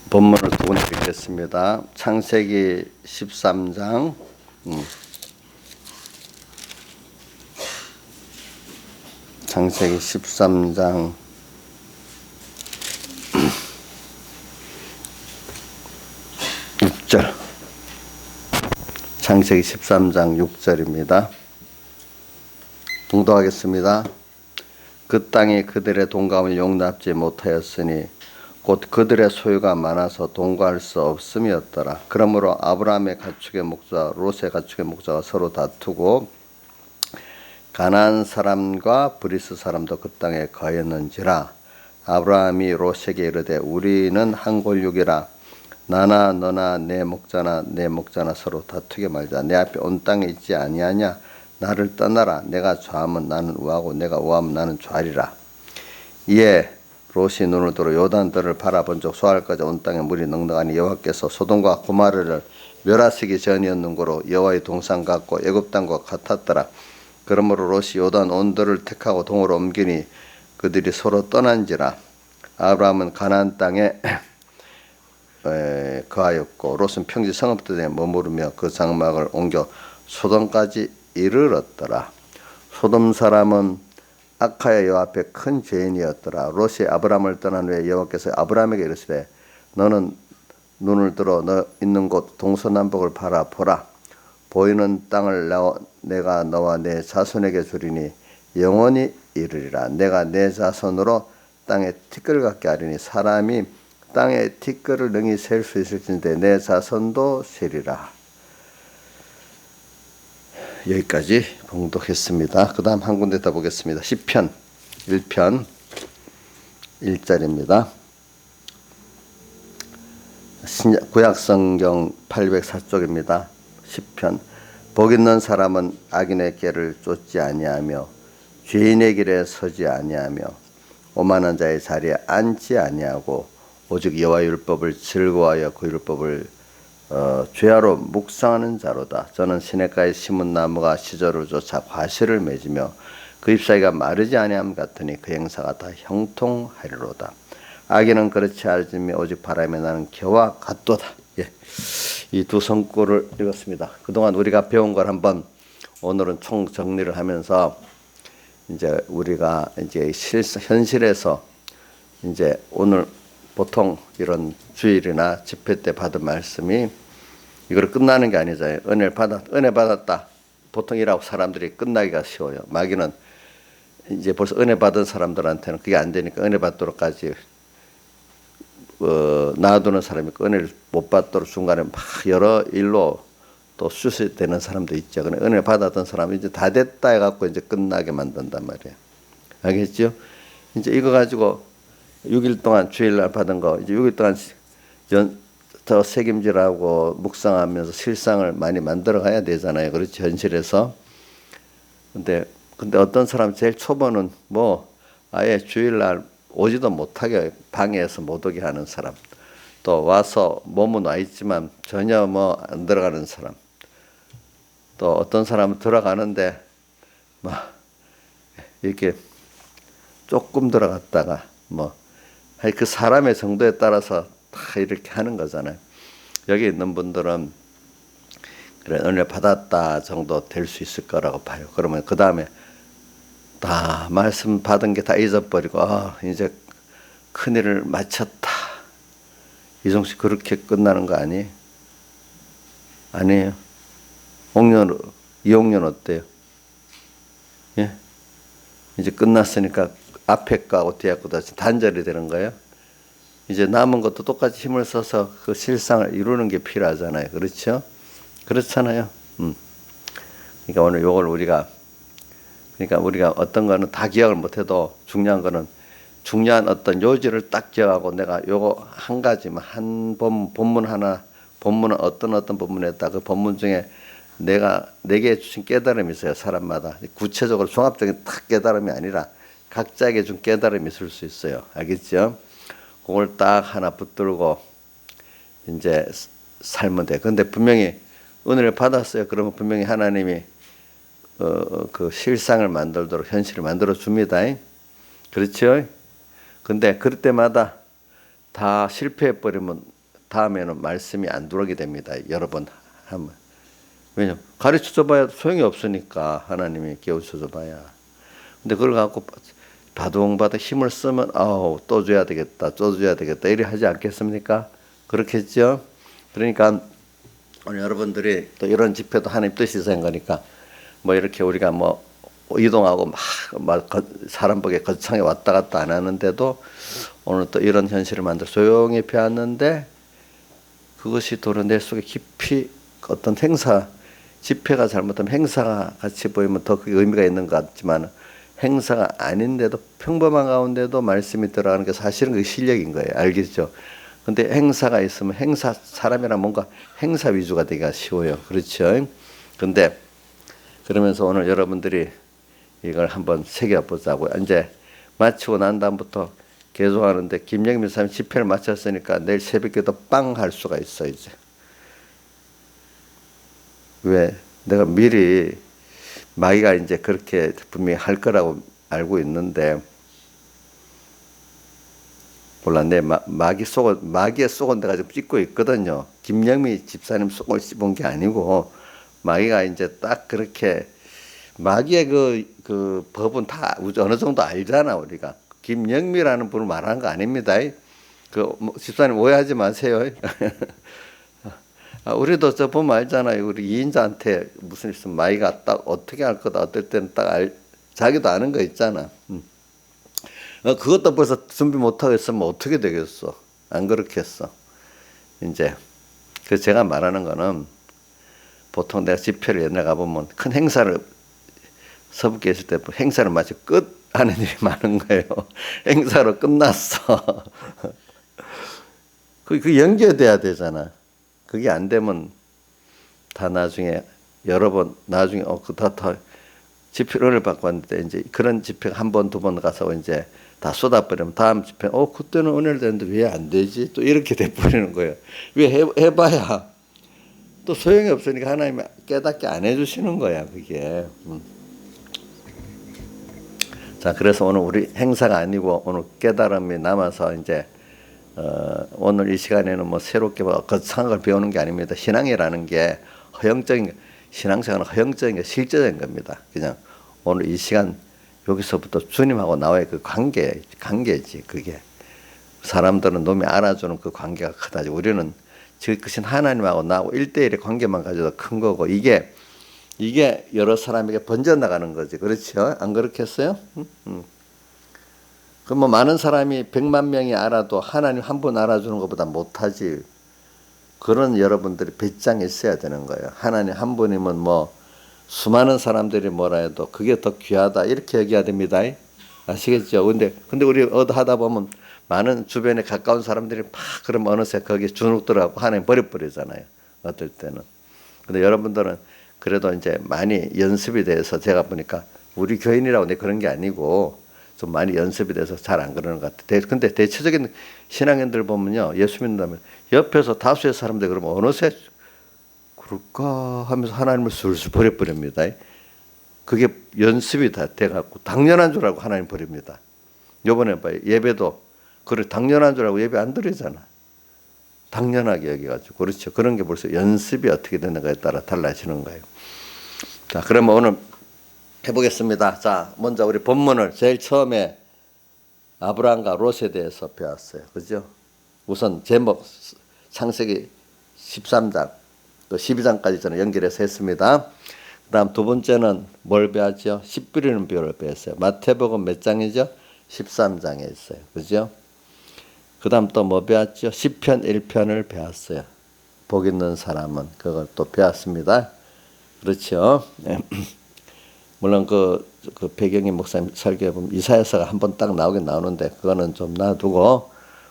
본문을 두 번 읽겠습니다. 창세기 13장 창세기 13장 6절 창세기 13장 6절입니다. 봉독하겠습니다. 그 땅이 그들의 동감을 용납지 못하였으니 곧 그들의 소유가 많아서 동거할 수 없음이었더라. 그러므로 아브라함의 가축의 목자 롯의 가축의 목자가 서로 다투고 가나안 사람과 브리스 사람도 그 땅에 거했는지라. 아브라함이 롯에게 이르되 우리는 한 골육이라. 나나 너나 내 목자나 내 목자나 서로 다투게 말자. 내 앞에 온 땅에 있지 아니하냐. 나를 떠나라. 내가 좌하면 나는 우하고 내가 우하면 나는 좌리라. 이에 롯이 눈을 들어 요단들을 바라본즉 소알까지 온 땅에 물이 넉넉하니 여호와께서 소돔과 고모라를 멸하시기 전이었는고로 여호와의 동산 같고 애굽 땅과 같았더라. 그러므로 롯이 요단 온들을 택하고 동으로 옮기니 그들이 서로 떠난지라. 아브라함은 가나안 땅에 거하였고 롯은 평지 성읍들에 머무르며 그 장막을 옮겨 소돔까지 이르렀더라. 소돔 사람은 아카야 여호와 앞에 큰 죄인이었더라. 롯이 아브라함을 떠난 후에 여호와께서 아브라함에게 이르시되 너는 눈을 들어 너 있는 곳 동서남북을 바라보라. 보이는 땅을 내가 너와 내 자손에게 주리니 영원히 이르리라. 내가 내 자손으로 땅에 티끌 같게 하리니 사람이 땅에 티끌을 능히 셀 수 있을진데 내 자손도 세리라. 여기까지 봉독했습니다. 그 다음 한 군데 더 보겠습니다. 시편 1편 1절입니다. 구약성경 804쪽입니다. 시편 복 있는 사람은 악인의 길을 쫓지 아니하며 죄인의 길에 서지 아니하며 오만한 자의 자리에 앉지 아니하고 오직 여호와의 율법을 즐거워하여 그 율법을 죄하로 묵상하는 자로다. 저는 시냇가에 심은 나무가 시절을 쫓아 과실을 맺으며 그 잎사귀가 마르지 아니함 같으니 그 행사가 다 형통하리로다. 악인은 그렇지 않으며 오직 바람에 나는 겨와 같도다. 예. 이 두 성구를 읽었습니다. 그동안 우리가 배운 걸 한번 오늘은 총 정리를 하면서 이제 우리가 이제 현실에서 이제 오늘 보통 이런 주일이나 집회 때 받은 말씀이 이걸 끝나는 게 아니잖아요. 은혜 받았다. 보통 이라고 사람들이 끝나기가 쉬워요. 마귀는 이제 벌써 은혜 받은 사람들한테는 그게 안 되니까 은혜 받도록까지 놔두는 사람이 은혜를 못 받도록 중간에 막 여러 일로 또 수수되는 사람도 있죠. 그래 은혜 받았던 사람이 이제 다 됐다 해갖고 이제 끝나게 만든단 말이에요. 알겠죠? 이제 이거 가지고 6일 동안 주일날 받은 거 이제 6일 동안 더 책임지라고 묵상하면서 실상을 많이 만들어 가야 되잖아요. 그렇지 현실에서. 근데 어떤 사람 제일 초보는 뭐 아예 주일날 오지도 못하게 방해해서 못 오게 하는 사람, 또 와서 몸은 와 있지만 전혀 뭐 안 들어가는 사람, 또 어떤 사람은 들어가는데 막 이렇게 조금 들어갔다가 뭐 그 사람의 정도에 따라서 다 이렇게 하는 거잖아요. 여기 있는 분들은 그래 은혜 받았다 정도 될 수 있을 거라고 봐요. 그러면 그 다음에 다 말씀 받은 게 다 잊어버리고 이제 큰일을 마쳤다. 이종 씨 그렇게 끝나는 거 아니에요? 아니에요. 2학년 어때요? 예? 이제 끝났으니까 앞에 거하고 뒤에 거다 단절이 되는 거예요. 이제 남은 것도 똑같이 힘을 써서 그 실상을 이루는 게 필요하잖아요. 그렇죠? 그렇잖아요. 그러니까 오늘 요걸 우리가 어떤 거는 다 기억을 못해도 중요한 거는 중요한 어떤 요지를 딱 기억하고 내가 요거 한 가지만 한 본문은 어떤 본문에 딱 그 본문 중에 내게 주신 깨달음이 있어요. 사람마다 구체적으로 종합적인 딱 깨달음이 아니라 각자에게 준 깨달음이 있을 수 있어요. 알겠죠? 그걸 딱 하나 붙들고 이제 살면 돼. 근데 분명히 은혜를 받았어요. 그러면 분명히 하나님이 그 실상을 만들도록 현실을 만들어 줍니다. 그렇죠? 근데 그럴 때마다 다 실패해 버리면 다음에는 말씀이 안 들어오게 됩니다. 여러 번 하면. 왜냐면 가르쳐 봐야 소용이 없으니까 하나님이 깨우쳐 봐야. 근데 그걸 갖고 바둥바둥 힘을 쓰면 또 줘야 되겠다. 또 줘야 되겠다. 이래 하지 않겠습니까? 그렇겠죠? 그러니까 오늘 여러분들이 또 이런 집회도 하나님 뜻이 된 거니까 뭐 이렇게 우리가 뭐 이동하고 막 사람 보기에 거창에 왔다 갔다 안 하는데도 오늘 또 이런 현실을 만들어 조용히 배웠는데 그것이 도로 내 속에 깊이 어떤 행사, 집회가 잘못하면 행사가 같이 보이면 더 그게 의미가 있는 것 같지만 행사가 아닌데도 평범한 가운데도 말씀이 들어가는 게 사실은 그게 실력인 거예요. 알겠죠? 근데 행사가 있으면 사람이랑 뭔가 행사 위주가 되기가 쉬워요. 그렇죠? 근데 그러면서 오늘 여러분들이 이걸 한번 새겨보자고요. 이제 마치고 난 다음부터 계속하는데 김영민 사람이 집회를 마쳤으니까 내일 새벽에도 빵 할 수가 있어 이제. 왜? 내가 미리 마귀가 이제 그렇게 분명히 할 거라고 알고 있는데 몰라 내 마귀의 속은 내가 지금 찢고 있거든요. 김영미 집사님 속을 씹은 게 아니고 마귀가 이제 딱 그렇게 마귀의 그 법은 다 어느 정도 알잖아 우리가. 김영미라는 분을 말하는 거 아닙니다. 집사님 오해하지 마세요. 우리도 저 보면 알잖아요. 우리 이인자한테 무슨 일 있으면 마귀가 딱 어떻게 할 거다. 어떨 때는 자기도 아는 거 있잖아. 그것도 벌써 준비 못하고 있으면 어떻게 되겠어. 안 그렇겠어. 이제 제가 말하는 거는 보통 내가 집회를 옛날에 가보면 큰 행사를 서북에 있을 때 행사를 마치 끝 하는 일이 많은 거예요. 행사로 끝났어. 그 연결돼야 되잖아. 그게 안 되면 다 나중에 여러 번 나중에 다 집회를 받고 왔는데 이제 그런 집회 한 번 두 번 가서 이제 다 쏟아버리면 다음 집회 그때는 은혜를 되는데 왜 안 되지? 또 이렇게 돼버리는 거예요. 왜 해봐야 또 소용이 없으니까 하나님이 깨닫게 안 해주시는 거야 그게. 자 그래서 오늘 우리 행사가 아니고 오늘 깨달음이 남아서 이제 오늘 이 시간에는 뭐 새롭게 거창한 걸 배우는 게 아닙니다. 신앙이라는 게 신앙생활은 허영적인 게 실제적인 겁니다. 그냥 오늘 이 시간 여기서부터 주님하고 나와의 그 관계지 그게. 사람들은 놈이 알아주는 그 관계가 크다지. 우리는 크신 하나님하고 나하고 1대1의 관계만 가져도 큰 거고 이게 여러 사람에게 번져나가는 거지. 그렇죠? 안 그렇겠어요? 그럼 뭐 많은 사람이 100만 명이 알아도 하나님 한 분 알아주는 것보다 못하지. 그런 여러분들이 배짱이 있어야 되는 거예요. 하나님 한 분이면 뭐 수많은 사람들이 뭐라 해도 그게 더 귀하다 이렇게 얘기해야 됩니다. 아시겠죠? 근데 우리 하다 보면 많은 주변에 가까운 사람들이 막 그러면 어느새 거기에 주눅 들어가고 하나님 버려버리잖아요. 어떨 때는. 근데 여러분들은 그래도 이제 많이 연습이 돼서 제가 보니까 우리 교인이라고 내 그런 게 아니고 좀 많이 연습이 돼서 잘 안 그러는 것 같아요. 근데 대체적인 신앙인들 보면요. 예수 믿는다면 옆에서 다수의 사람들 그러면 어느새 그럴까 하면서 하나님을 술술 버려버립니다. 그게 연습이 다 돼갖고 당연한 줄 알고 하나님 버립니다. 요번에 봐요. 예배도 그래 당연한 줄 알고 예배 안 드리잖아. 당연하게 여기가지고. 그렇죠. 그런 게 벌써 연습이 어떻게 되는가에 따라 달라지는 거예요. 자, 그러면 오늘 해보겠습니다. 자, 먼저 우리 본문을 제일 처음에 아브라함과 롯에 대해서 배웠어요. 그죠? 우선 제목 창세기 13장 또 12장까지 저는 연결해서 했습니다. 그 다음 두 번째는 뭘 배웠죠? 씨 뿌리는 비유를 배웠어요. 마태복음 몇 장이죠? 13장에 있어요. 그죠? 그 다음 또 뭐 배웠죠? 시편 1편을 배웠어요. 복 있는 사람은 그걸 또 배웠습니다. 그렇죠? 네. 물론 그 배경이 목사님 설교해 보면 이사야서가 한번 딱 나오긴 나오는데 그거는 좀 놔두고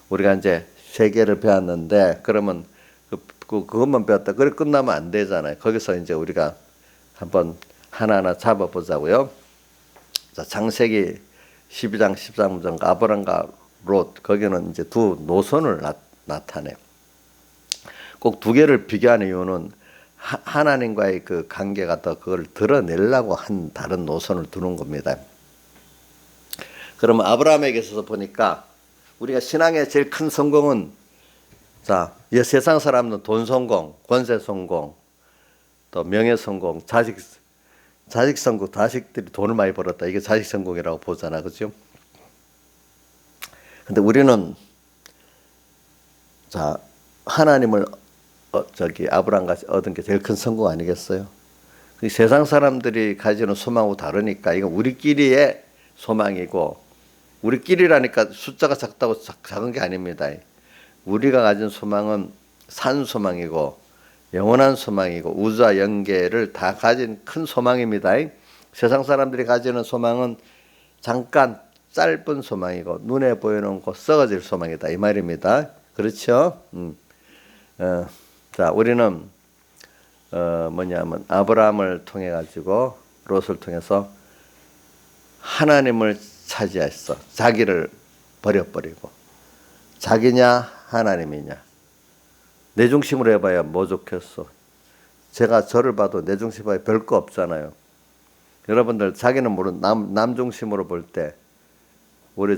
우리가 이제 세 개를 배웠는데 그러면 그것만 배웠다. 그래 끝나면 안 되잖아요. 거기서 이제 우리가 한번 하나하나 잡아보자고요. 자, 창세기 12장 13장 아브람과 롯 거기는 이제 두 노선을 나타내요. 꼭 두 개를 비교하는 이유는 하나님과의 그 관계가 더 그걸 드러내려고 한 다른 노선을 두는 겁니다. 그러면 아브라함에게 있어서 보니까 우리가 신앙의 제일 큰 성공은 자, 이 세상 사람은 돈 성공, 권세 성공, 또 명예 성공, 자식 성공, 자식들이 돈을 많이 벌었다. 이게 자식 성공이라고 보잖아, 그죠? 근데 우리는 자 하나님을 아브라함같이 얻은 게 제일 큰 성공 아니겠어요? 세상 사람들이 가지는 소망하고 다르니까 이건 우리끼리의 소망이고 우리끼리라니까 숫자가 작다고 작은 게 아닙니다. 우리가 가진 소망은 산 소망이고 영원한 소망이고 우주와 연계를 다 가진 큰 소망입니다. 세상 사람들이 가지는 소망은 잠깐 짧은 소망이고 눈에 보이는 거 썩어질 소망이다 이 말입니다. 그렇죠? 자, 우리는 뭐냐면 아브라함을 통해 가지고 롯을 통해서 하나님을 차지했어. 자기를 버려버리고 자기냐 하나님이냐. 내 중심으로 해봐야 뭐 좋겠어. 제가 저를 봐도 내 중심으로 봐야 별거 없잖아요. 여러분들 자기는 모르는 남 중심으로 볼 때 우리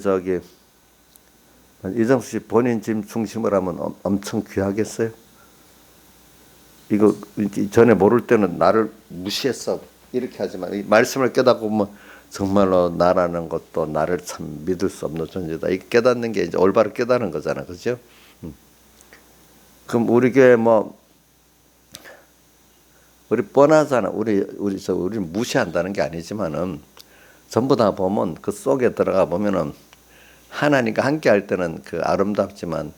이정수 씨 본인 짐 중심으로 하면 엄청 귀하겠어요? 이거 전에 모를 때는 나를 무시했어 이렇게 하지만 이 말씀을 깨닫고 보면 정말로 나라는 것도 나를 참 믿을 수 없는 존재다. 이 깨닫는 게 이제 올바로 깨닫는 거잖아, 그죠? 그럼 우리 교회 우리 뻔하잖아. 우리 무시한다는 게 아니지만은 전부 다 보면 그 속에 들어가 보면은 하나님과 함께 할 때는 그 아름답지만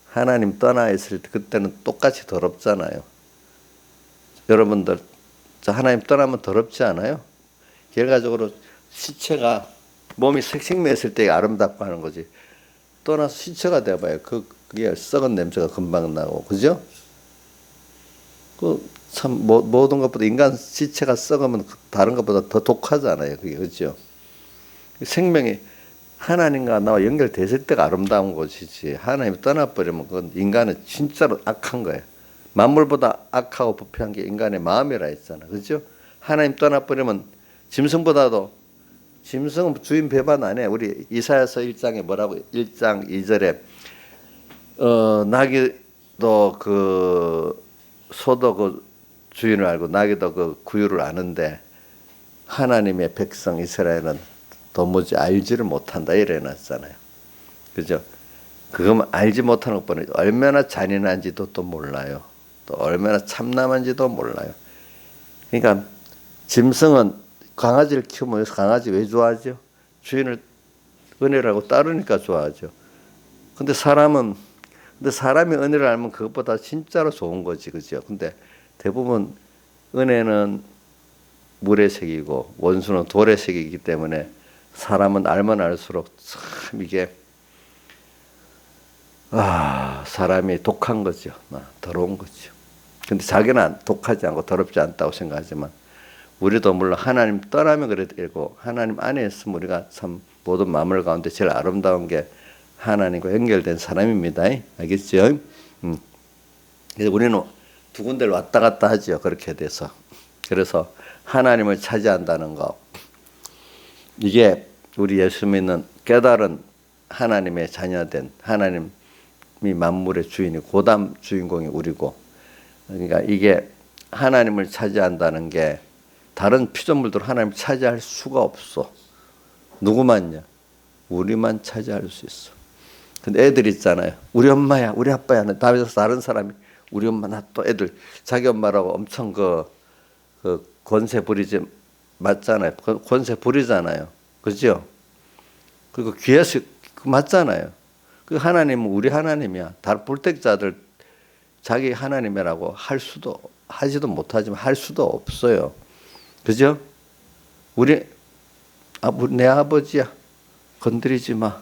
하나님 떠나 있을 때 그때는 똑같이 더럽잖아요. 여러분들 저 하나님 떠나면 더럽지 않아요? 결과적으로 시체가 몸이 생명했을 때 아름답고 하는 거지. 떠나서 시체가 돼봐요. 그게 썩은 냄새가 금방 나고, 그죠? 참 모든 것보다 인간 시체가 썩으면 다른 것보다 더 독하잖아요. 그게 그죠? 생명이 하나님과 나와 연결됐을 때가 아름다운 것이지. 하나님이 떠나버리면 그건 인간은 진짜로 악한 거예요. 만물보다 악하고 부패한 게 인간의 마음이라 했잖아. 그죠? 하나님 떠나버리면 짐승은 주인 배반 안 해. 우리 이사야서 1장에 뭐라고 1장 2절에 나귀도 소도 주인을 알고 나귀도 구유를 아는데 하나님의 백성 이스라엘은 도무지 알지를 못한다 이래 놨잖아요. 그죠? 그거만 알지 못하는 것뿐이 얼마나 잔인한지도 또 몰라요. 또 얼마나 참남한지도 몰라요. 그러니까 짐승은 강아지를 키우면 강아지 왜 좋아하죠? 주인을 은혜라고 따르니까 좋아하죠. 근데 사람이 은혜를 알면 그것보다 진짜로 좋은 거지, 그죠? 근데 대부분 은혜는 물의 색이고 원수는 돌의 색이기 때문에 사람은 알면 알수록 참 이게 사람이 독한 거죠. 더러운 거죠. 근데 자기는 독하지 않고 더럽지 않다고 생각하지만 우리도 물론 하나님 떠나면 그래도 하나님 안에 있으면 우리가 참 모든 마음을 가운데 제일 아름다운 게 하나님과 연결된 사람입니다. 알겠죠? 그래서 우리는 두 군데를 왔다 갔다 하죠. 그렇게 돼서. 그래서 하나님을 차지한다는 거. 이게 우리 예수 믿는 깨달은 하나님의 자녀된 하나님이 만물의 주인이 고담 주인공이 우리고 그러니까 이게 하나님을 차지한다는 게 다른 피조물들 하나님을 차지할 수가 없어. 누구만요? 우리만 차지할 수 있어. 근데 애들 있잖아요. 우리 엄마야, 우리 아빠야. 다른 사람이 우리 엄마 나 또 애들 자기 엄마라고 엄청 그 권세 부리지 맞잖아요. 권세 부리잖아요. 그죠? 그리고 귀에서 맞잖아요. 그 하나님은 우리 하나님이야. 다른 불택자들 자기 하나님이라고 하지도 못하지만 할 수도 없어요. 그죠? 내 아버지야. 건드리지 마.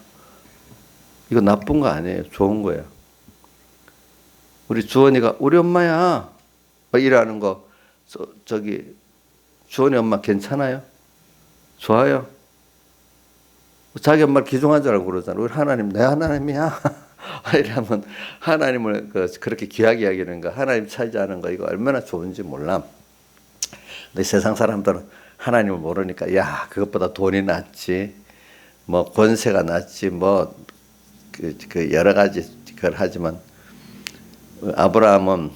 이거 나쁜 거 아니에요. 좋은 거예요. 우리 주원이가 우리 엄마야. 이라는 거 주원이 엄마 괜찮아요? 좋아요? 자기 엄마를 기종한 줄 알고 그러잖아. 우리 하나님 내 하나님이야. 이러면 하나님을 그렇게 귀하게 여기는 거, 하나님 차지하는 거 이거 얼마나 좋은지 몰라. 근데 세상 사람들은 하나님을 모르니까 야 그것보다 돈이 낫지, 뭐 권세가 낫지, 뭐 그 여러 가지 그걸 하지만 아브라함은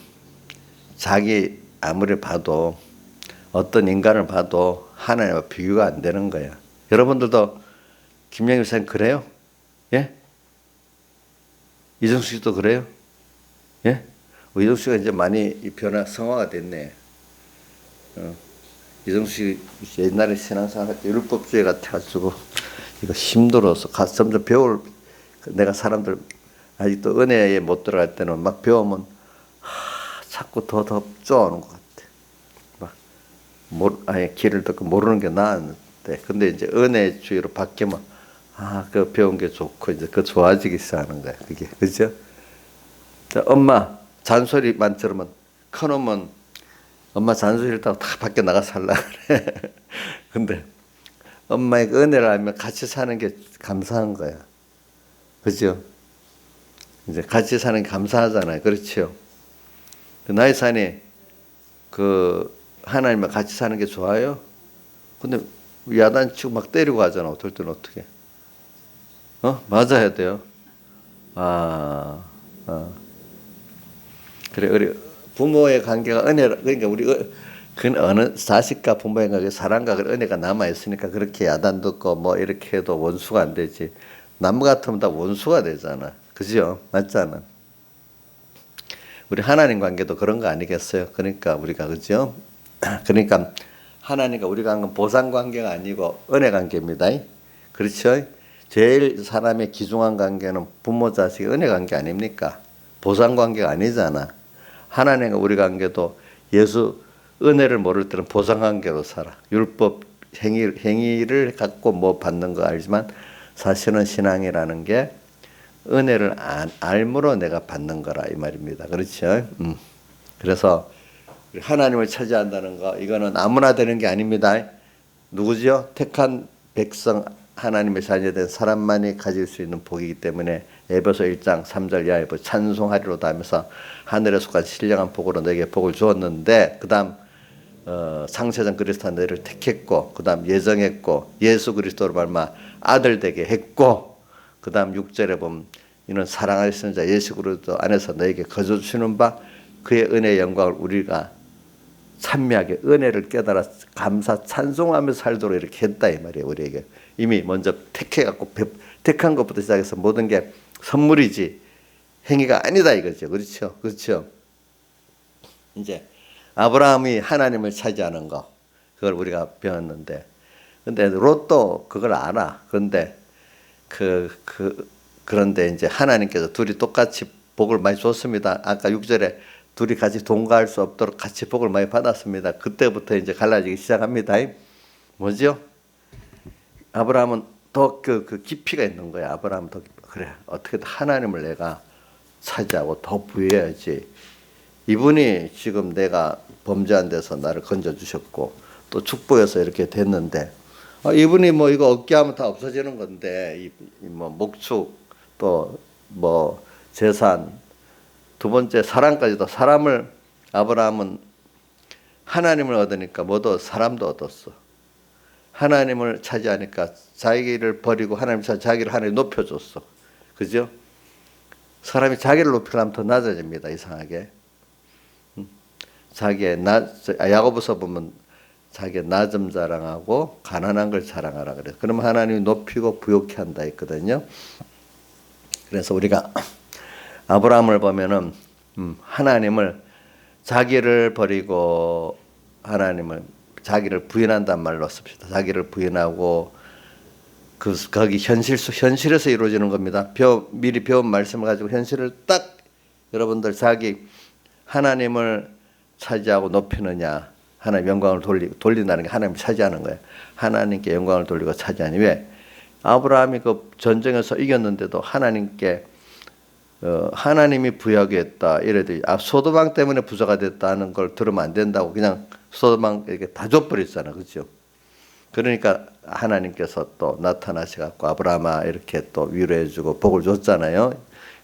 자기 아무리 봐도 어떤 인간을 봐도 하나님과 비교가 안 되는 거야. 여러분들도 김영일 선생 그래요? 예? 이정수 씨도 그래요? 예? 이정수 씨가 이제 많이 성화가 됐네. 이정수 씨 옛날에 신앙생활 할 때 율법주의 같아가지고 이거 힘들어서 가서 점점 내가 사람들 아직도 은혜에 못 들어갈 때는 막 배우면 자꾸 더 쪼아오는 것 같아. 아예 길을 듣고 모르는 게 나았는데, 근데 이제 은혜주의로 바뀌면 그 배운 게 좋고 이제 그 좋아지기 시작하는 거야. 그게 그죠? 엄마 잔소리만 들으면 큰놈은 엄마 잔소리 듣다가 다 밖에 나가 살라 그래. 근데 엄마의 그 은혜를 알면 같이 사는 게 감사한 거야. 그죠? 이제 같이 사는 게 감사하잖아요. 그렇죠? 나이산이 하나님과 같이 사는 게 좋아요? 근데 야단치고 막 때리고 가잖아. 어떨 때는 어떻게? 맞아야 돼요. 그래, 우리 부모의 관계가 그러니까 어느 자식과 부모의 관계, 사랑과 은혜가 남아있으니까 그렇게 야단 듣고 뭐 이렇게 해도 원수가 안 되지. 나무 같으면 다 원수가 되잖아. 그죠? 맞잖아. 우리 하나님 관계도 그런 거 아니겠어요? 그러니까 우리가, 그죠? 그러니까 하나님과 우리가 한 건 보상 관계가 아니고 은혜 관계입니다. 그렇죠? 제일 사람의 귀중한 관계는 부모 자식 은혜 관계 아닙니까? 보상 관계가 아니잖아. 하나님과 우리 관계도 예수 은혜를 모를 때는 보상 관계로 살아. 율법 행위를 갖고 뭐 받는 거 알지만 사실은 신앙이라는 게 은혜를 알므로 내가 받는 거라 이 말입니다. 그렇죠? 그래서 하나님을 차지한다는 거, 이거는 아무나 되는 게 아닙니다. 누구죠? 택한 백성, 하나님의 자녀된 사람만이 가질 수 있는 복이기 때문에 에베소 1장 3절 야훼 찬송하리로다 하면서 하늘에 속한 신령한 복으로 너에게 복을 주었는데, 그 다음 상세전 그리스도 너희를 택했고, 그 다음 예정했고, 예수 그리스도로 말미암아 아들 되게 했고, 그 다음 6절에 보면 이는 사랑하시는 자 예수 그리스도 안에서 너에게 거저 주시는 바 그의 은혜의 영광을 우리가 찬미하게 은혜를 깨달아 감사 찬송하면서 살도록 이렇게 했다 이 말이에요. 우리에게 이미 먼저 택해갖고 택한 것부터 시작해서 모든 게 선물이지 행위가 아니다 이거죠. 그렇죠? 그렇죠? 이제 아브라함이 하나님을 차지하는 거, 그걸 우리가 배웠는데, 근데 롯도 그걸 알아. 그런데 그런데 이제 하나님께서 둘이 똑같이 복을 많이 줬습니다. 아까 6절에 둘이 같이 동거할 수 없도록 같이 복을 많이 받았습니다. 그때부터 이제 갈라지기 시작합니다. 뭐죠? 아브라함은 더 그 깊이가 있는 거야. 아브라함은 더 그래. 어떻게든 하나님을 내가 차지하고 더 부여해야지. 이분이 지금 내가 범죄한 데서 나를 건져주셨고 또 축복해서 이렇게 됐는데, 이분이 뭐 이거 얻게하면 다 없어지는 건데, 뭐 목축 또 뭐 재산, 두 번째 사랑까지도, 아브라함은 하나님을 얻으니까 뭐도 사람도 얻었어. 하나님을 차지하니까 자기를 버리고 자기를 하나님 높여줬어. 그죠? 사람이 자기를 높이려면 더 낮아집니다. 이상하게. 야고보서 보면 자기의 낮음 자랑하고 가난한 걸 자랑하라 그래요. 그러면 하나님이 높이고 부욕케 한다 했거든요. 그래서 우리가 아브라함을 보면은 하나님을 자기를 버리고 자기를 부인한단 말로 씁시다. 자기를 부인하고 거기 현실에서 이루어지는 겁니다. 미리 배운 말씀을 가지고 현실을 딱 여러분들 하나님을 차지하고 높이느냐, 하나님 영광을 돌린다는 게 하나님을 차지하는 거예요. 하나님께 영광을 돌리고 차지하니, 왜? 아브라함이 그 전쟁에서 이겼는데도 하나님이 부여하게 했다 이래도 소도방 때문에 부자가 됐다는 걸 들으면 안 된다고 그냥 소도방 이렇게 다 줘버렸잖아. 그렇죠? 그러니까 하나님께서 또 나타나셔갖고 아브라함아 이렇게 또 위로해주고 복을 줬잖아요.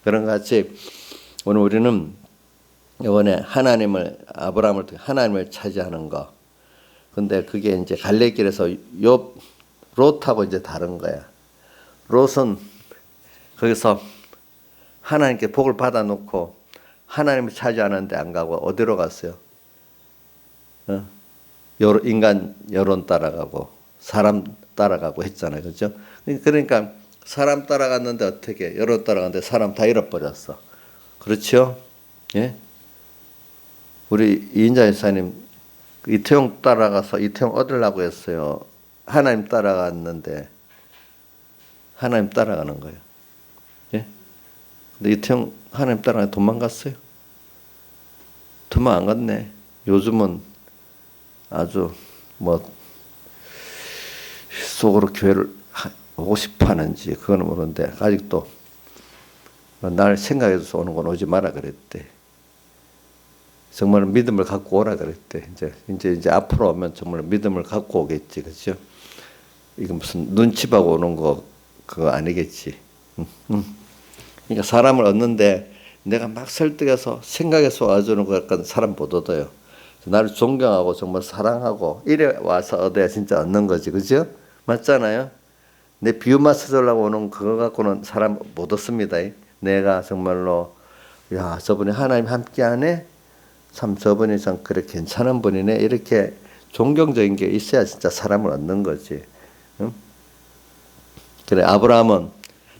그런 것 같이 오늘 우리는 이번에 아브라함을 통해 하나님을 차지하는 거. 근데 그게 이제 갈래길에서 롯하고 이제 다른 거야. 롯은 거기서 하나님께 복을 받아놓고 하나님을 차지하는데 안 가고 어디로 갔어요? 인간 여론 따라가고 사람 따라가고 했잖아요. 그렇죠? 그러니까 사람 따라갔는데 어떻게 여론 따라갔는데 사람 다 잃어버렸어. 그렇죠? 예? 우리 이인자 여사님 이태용 따라가서 이태용 얻으려고 했어요. 하나님 따라갔는데 하나님 따라가는 거예요. 예? 근데 이태용 하나님 따라가 도망갔어요. 도망 안 갔네. 요즘은 아주 뭐 속으로 교회를 오고 싶어 하는지 그거는 모르는데 아직도 날 생각해서 오는 건 오지 마라 그랬대. 정말 믿음을 갖고 오라 그랬대. 이제 앞으로 오면 정말 믿음을 갖고 오겠지, 그렇죠? 이거 무슨 눈치 보고 오는 거 그거 아니겠지. 그러니까 사람을 얻는데 내가 막 설득해서 생각해서 와주는 거 약간 사람 못 얻어요. 나를 존경하고 정말 사랑하고 이래 와서 얻어야 진짜 얻는 거지, 그죠? 맞잖아요. 내 비유만 써주려고 오는 그거 갖고는 사람 못 얻습니다. 내가 정말로 야 저분이 하나님 함께하네. 참 저분이 참 그래 괜찮은 분이네. 이렇게 존경적인 게 있어야 진짜 사람을 얻는 거지. 응? 그래 아브라함은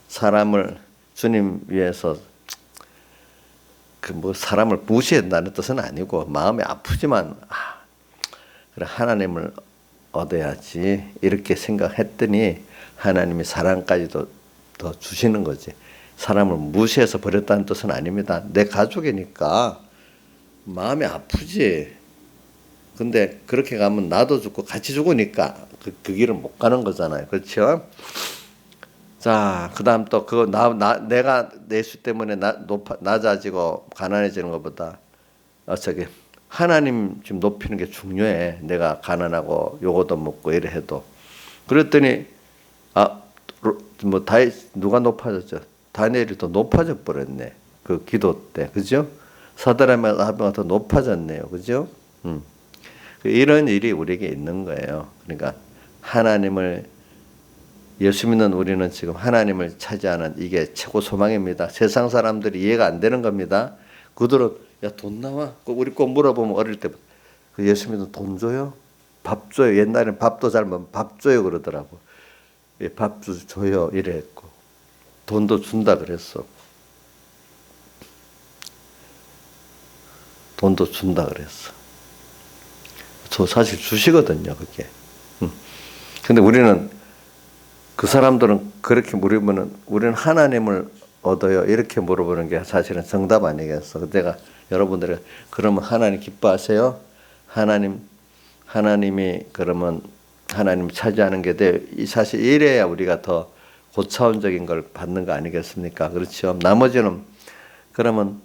사람을 주님 위해서 그 뭐 사람을 무시한다는 뜻은 아니고 마음이 아프지만 그래 하나님을 얻어야지 이렇게 생각했더니 하나님이 사랑까지도 더 주시는 거지. 사람을 무시해서 버렸다는 뜻은 아닙니다. 내 가족이니까 마음이 아프지. 근데 그렇게 가면 나도 죽고 같이 죽으니까 그 길은 못 가는 거잖아요. 그렇죠? 자, 그다음 또 그거 내가 내수 때문에 낮아지고 가난해지는 것보다 저기 하나님 좀 높이는 게 중요해. 내가 가난하고 요거도 먹고 이래 해도. 그랬더니 뭐 누가 높아졌죠? 다니엘이 더 높아져 버렸네. 그 기도 때, 그죠? 사드락과 더 높아졌네요, 그죠? 이런 일이 우리에게 있는 거예요. 그러니까 하나님을 예수 믿는 우리는 지금 하나님을 차지하는 이게 최고 소망입니다. 세상 사람들이 이해가 안 되는 겁니다. 그들은 야 돈 나와? 우리 꼭 물어보면 어릴 때부터 그 예수 믿는 돈 줘요? 밥 줘요? 옛날에는 밥도 잘 먹으면 밥 줘요 그러더라고. 예, 밥 줘요 이랬고 돈도 준다 그랬어. 돈도 준다 그랬어. 저 사실 주시거든요 그게. 근데 우리는 그 사람들은 그렇게 물으면은 우리는 하나님을 얻어요 이렇게 물어보는 게 사실은 정답 아니겠어. 내가 여러분들이 그러면 하나님 기뻐하세요? 하나님이 그러면 하나님 차지하는 게 돼. 사실 이래야 우리가 더 고차원적인 걸 받는 거 아니겠습니까? 그렇죠. 나머지는 그러면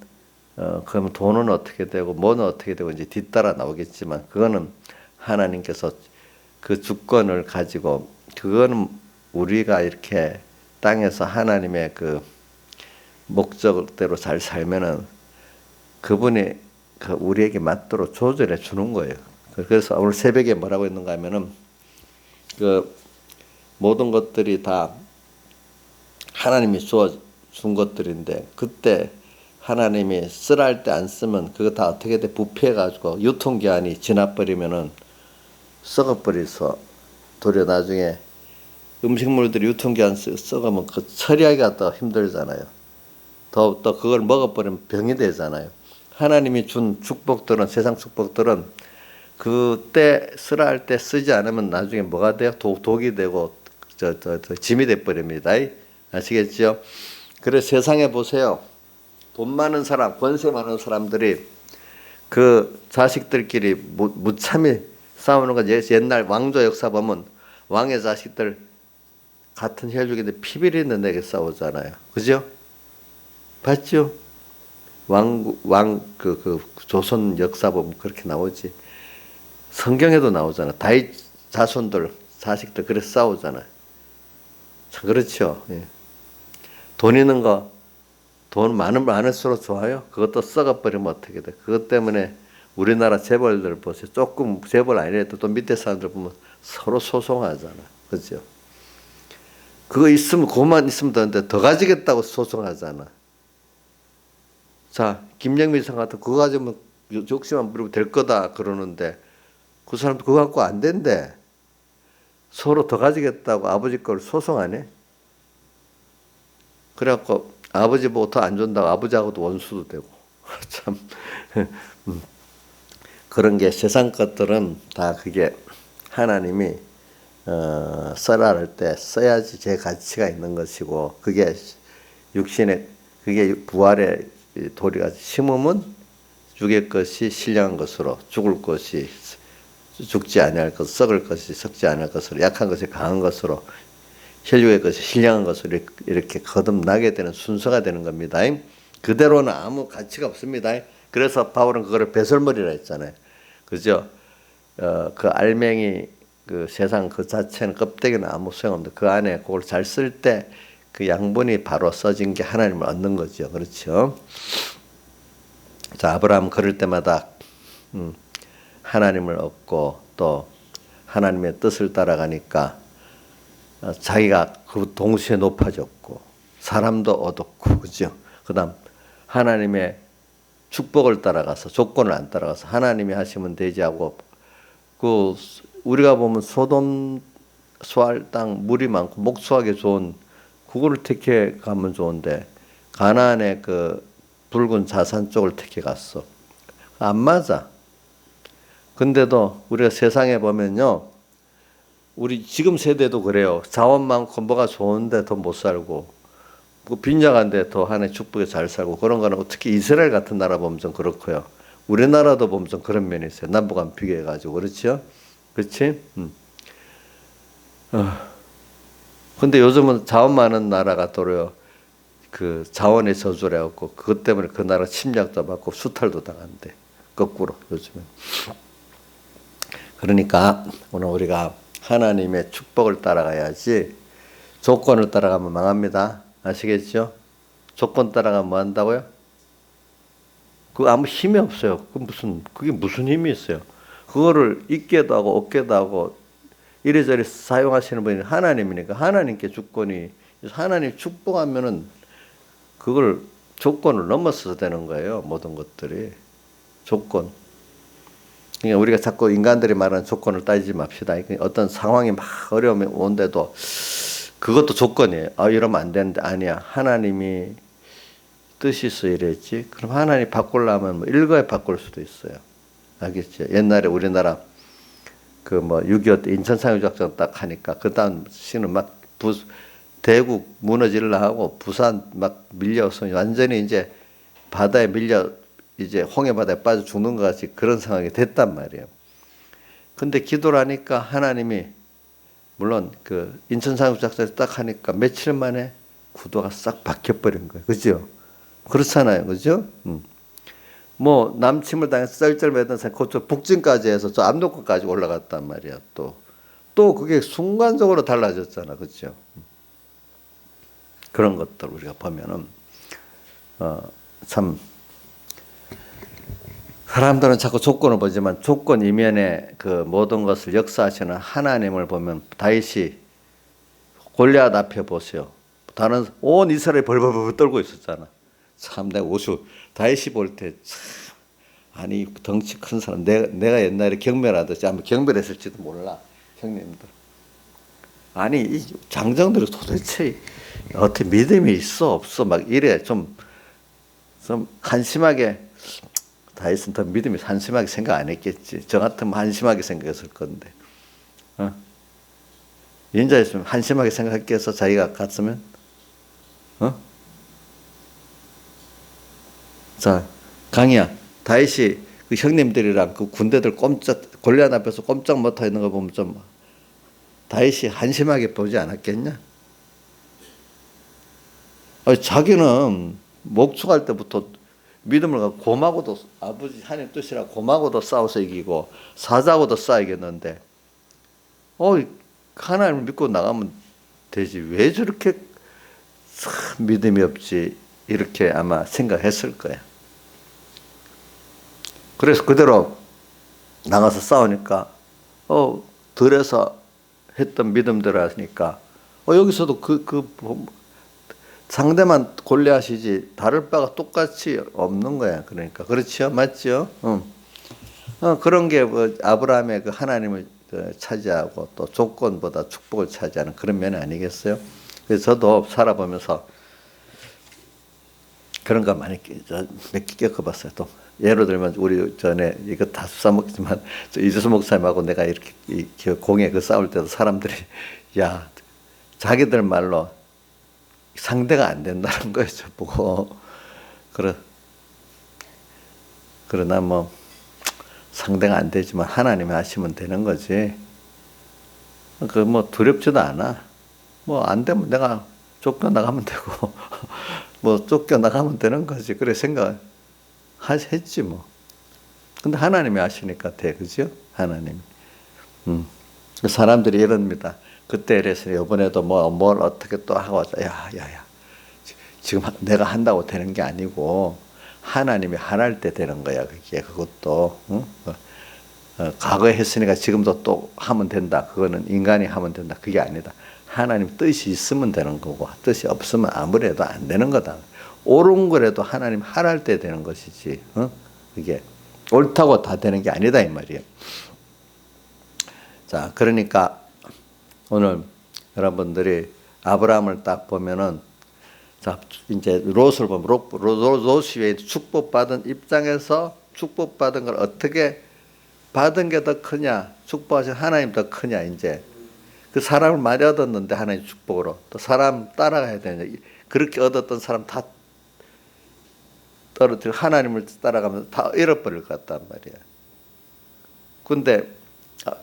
돈은 어떻게 되고 뭐는 어떻게 되고 이제 뒤따라 나오겠지만 그거는 하나님께서 그 주권을 가지고 그거는 우리가 이렇게 땅에서 하나님의 그 목적대로 잘 살면은 그분이 우리에게 맞도록 조절해 주는 거예요. 그래서 오늘 새벽에 뭐라고 했는가 하면은 그 모든 것들이 다 하나님이 준 것들인데 그때 하나님이 쓰라 할 때 안 쓰면 그거 다 어떻게 돼? 부패해가지고 유통기한이 지나버리면은 썩어버려서 도리어 나중에 음식물들이 유통기한 썩으면 그 처리하기가 더 힘들잖아요. 또 그걸 먹어버리면 병이 되잖아요. 하나님이 준 축복들은 세상 축복들은 그때 쓰라 할 때 쓰지 않으면 나중에 뭐가 돼요? 독이 되고 짐이 돼버립니다. 아시겠죠? 그래서 세상에 보세요. 돈 많은 사람, 권세 많은 사람들이 그 자식들끼리 무참히 싸우는 건 옛날 왕조 역사 보면 왕의 자식들 같은 혈육인데 피비리 있는 데게 싸우잖아요. 그죠? 봤죠? 그 조선 역사 보면 그렇게 나오지. 성경에도 나오잖아. 다윗 자손들, 자식들 그래서 싸우잖아요. 참 그렇죠. 예. 돈 있는 거, 돈 많을수록 좋아요. 그것도 썩어버리면 어떻게 돼. 그것 때문에 우리나라 재벌들 보세요. 조금 재벌 아니래도 또 밑에 사람들 보면 서로 소송하잖아. 그죠? 그거 있으면, 그것만 있으면 되는데 더 가지겠다고 소송하잖아. 자, 김영민 상 같은 그거 가지면 욕심만 부리면 될 거다 그러는데 그 사람도 그거 갖고 안 된대. 서로 더 가지겠다고 아버지 걸 소송하네. 그래갖고 아버지 보고 더 안 준다고 아버지하고도 원수도 되고 참 그런 게 세상 것들은 다 그게 하나님이 써라 할 때 써야지 제 가치가 있는 것이고 그게 육신의 그게 부활의 도리가 심으면 죽일 것이 신령한 것으로 죽을 것이 죽지 아니할 것, 썩을 것이 썩지 않을 것으로 약한 것이 강한 것으로 혈육의 것이 신령한 것으로 이렇게 거듭나게 되는 순서가 되는 겁니다. 그대로는 아무 가치가 없습니다. 그래서 바울은 그거를 배설물이라 했잖아요. 그죠? 그 알맹이 그 세상 그 자체는 껍데기는 아무 소용없는데 그 안에 그걸 잘 쓸 때 그 양분이 바로 써진 게 하나님을 얻는 거죠. 그렇죠? 자, 아브라함 그럴 때마다 하나님을 얻고 또 하나님의 뜻을 따라가니까 자기가 그 동시에 높아졌고 사람도 얻었고 그죠? 그다음 하나님의 축복을 따라가서 조건을 안 따라가서 하나님이 하시면 되지 하고 그 우리가 보면 소돔 소알 땅 물이 많고 목수하기 좋은 그거를 택해 가면 좋은데 가나안의 그 붉은 자산 쪽을 택해 갔어. 안 맞아. 근데도 우리가 세상에 보면요. 우리 지금 세대도 그래요. 자원 많고 뭐가 좋은데 더 못 살고 그 빈약한데 더 하나의 축복에 잘 살고 그런 거는 특히 이스라엘 같은 나라 보면 좀 그렇고요. 우리나라도 보면 좀 그런 면이 있어요. 남북한 비교해가지고 그렇죠? 그렇지? 근데 요즘은 자원 많은 나라가 또요. 그 자원의 저주래갖고 그것 때문에 그 나라 침략도 받고 수탈도 당한대. 거꾸로 요즘은. 그러니까 오늘 우리가 하나님의 축복을 따라가야지 조건을 따라가면 망합니다. 아시겠죠? 조건 따라가면 뭐 한다고요? 그거 아무 힘이 없어요. 그게 무슨 힘이 있어요? 그거를 잊게도 하고 얻게도 하고 이래저래 사용하시는 분이 하나님이니까 하나님께 주권이 하나님 축복하면은 그걸 조건을 넘어서서 되는 거예요. 모든 것들이 조건. 그러니까 우리가 자꾸 인간들이 말하는 조건을 따지지 맙시다. 어떤 상황이 막 어려움이 온데도 그것도 조건이에요. 이러면 안 되는데 아니야. 하나님이 뜻이 있어 이랬지. 그럼 하나님 바꾸려면 뭐 일거에 바꿀 수도 있어요. 알겠죠? 옛날에 우리나라 그 뭐 6.25 때 인천 상륙작전 딱 하니까 그 다음 시는 막 대구 무너질라 하고 부산 막 밀려서 완전히 이제 바다에 밀려 이제 홍해 바다에 빠져 죽는 것 같이 그런 상황이 됐단 말이에요. 근데 기도를 하니까 하나님이 물론 그 인천 상륙작전을 딱 하니까 며칠 만에 구도가 싹 바뀌어버린 거예요. 그죠? 그렇잖아요. 그죠? 뭐 남침을 당해서 썰쩔매던 사람 그쪽 북진까지 해서 저 압록강까지 올라갔단 말이야. 또 그게 순간적으로 달라졌잖아. 그죠? 그런 것들 우리가 보면은 참 사람들은 자꾸 조건을 보지만 조건 이면에 그 모든 것을 역사하시는 하나님을 보면 다윗이 골리앗 앞에 보세요. 다른 온 이스라엘이 벌벌벌 떨고 있었잖아. 참 내가 오수 다윗이 볼 때 아니 덩치 큰 사람 내가 옛날에 경멸하듯이 아마 경멸했을지도 몰라 형님들. 아니 이 장정들이 도대체 어떻게 믿음이 있어 없어 막 이래 좀 한심하게 다윗은 더 믿음이 한심하게 생각 안 했겠지. 저 같으면 한심하게 생각했을 건데. 인자였으면 한심하게 생각했겠어 자기가 갔으면. 자, 강이야. 다윗이 그 형님들이랑 그 군대들 골리앗 앞에서 꼼짝 못하 있는 거 보면 좀 다윗이 한심하게 보지 않았겠냐? 자기는 목축할 때부터 믿음을 갖고 곰하고도 아버지 하나님 뜻이라 곰하고도 싸워서 이기고 사자하고도 싸우겠는데 하나님을 믿고 나가면 되지 왜 저렇게 믿음이 없지 이렇게 아마 생각했을 거야. 그래서 그대로 나가서 싸우니까 덜해서 했던 믿음대로 하니까 여기서도 상대만 골리앗이지 다를 바가 똑같이 없는 거야. 그러니까 그렇죠, 맞죠? 그런 게 뭐 아브라함의 그 하나님을 차지하고 또 조건보다 축복을 차지하는 그런 면이 아니겠어요? 그래서 저도 살아보면서 그런 거 많이 몇 개 겪어봤어요. 또 예를 들면 우리 전에 이거 다 수사먹지만 이재수 목사님하고 내가 이렇게 공에 그 싸울 때도 사람들이 야 자기들 말로 상대가 안 된다는 거예요. 저보고 그러나 뭐 상대가 안 되지만 하나님이 하시면 되는 거지. 그 뭐 두렵지도 않아. 뭐 안 되면 내가 쫓겨나가면 되고 뭐 쫓겨나가면 되는 거지. 그래 생각했지 뭐. 근데 하나님이 하시니까 돼. 그죠? 하나님이. 사람들이 이럽니다. 그때 이래서 이번에도 뭘 어떻게 또 하고 야야야. 지금 내가 한다고 되는 게 아니고 하나님이 하날 때 되는 거야. 그것도 과거에 했으니까 지금도 또 하면 된다. 그거는 인간이 하면 된다. 그게 아니다. 하나님 뜻이 있으면 되는 거고 뜻이 없으면 아무래도 안 되는 거다. 옳은 거라도 하나님 하날 때 되는 것이지. 그게 옳다고 다 되는 게 아니다 이 말이에요. 자, 그러니까 오늘 여러분들이 아브라함을 딱 보면은 자, 이제 롯을 보면 롯이 축복받은 입장에서 축복받은 걸 어떻게 받은 게 더 크냐, 축복하신 하나님 더 크냐, 이제 그 사람을 많이 얻었는데 하나님 축복으로 또 사람 따라가야 되냐, 그렇게 얻었던 사람 다 떨어뜨리고 하나님을 따라가면서 다 잃어버릴 것 같단 말이야. 근데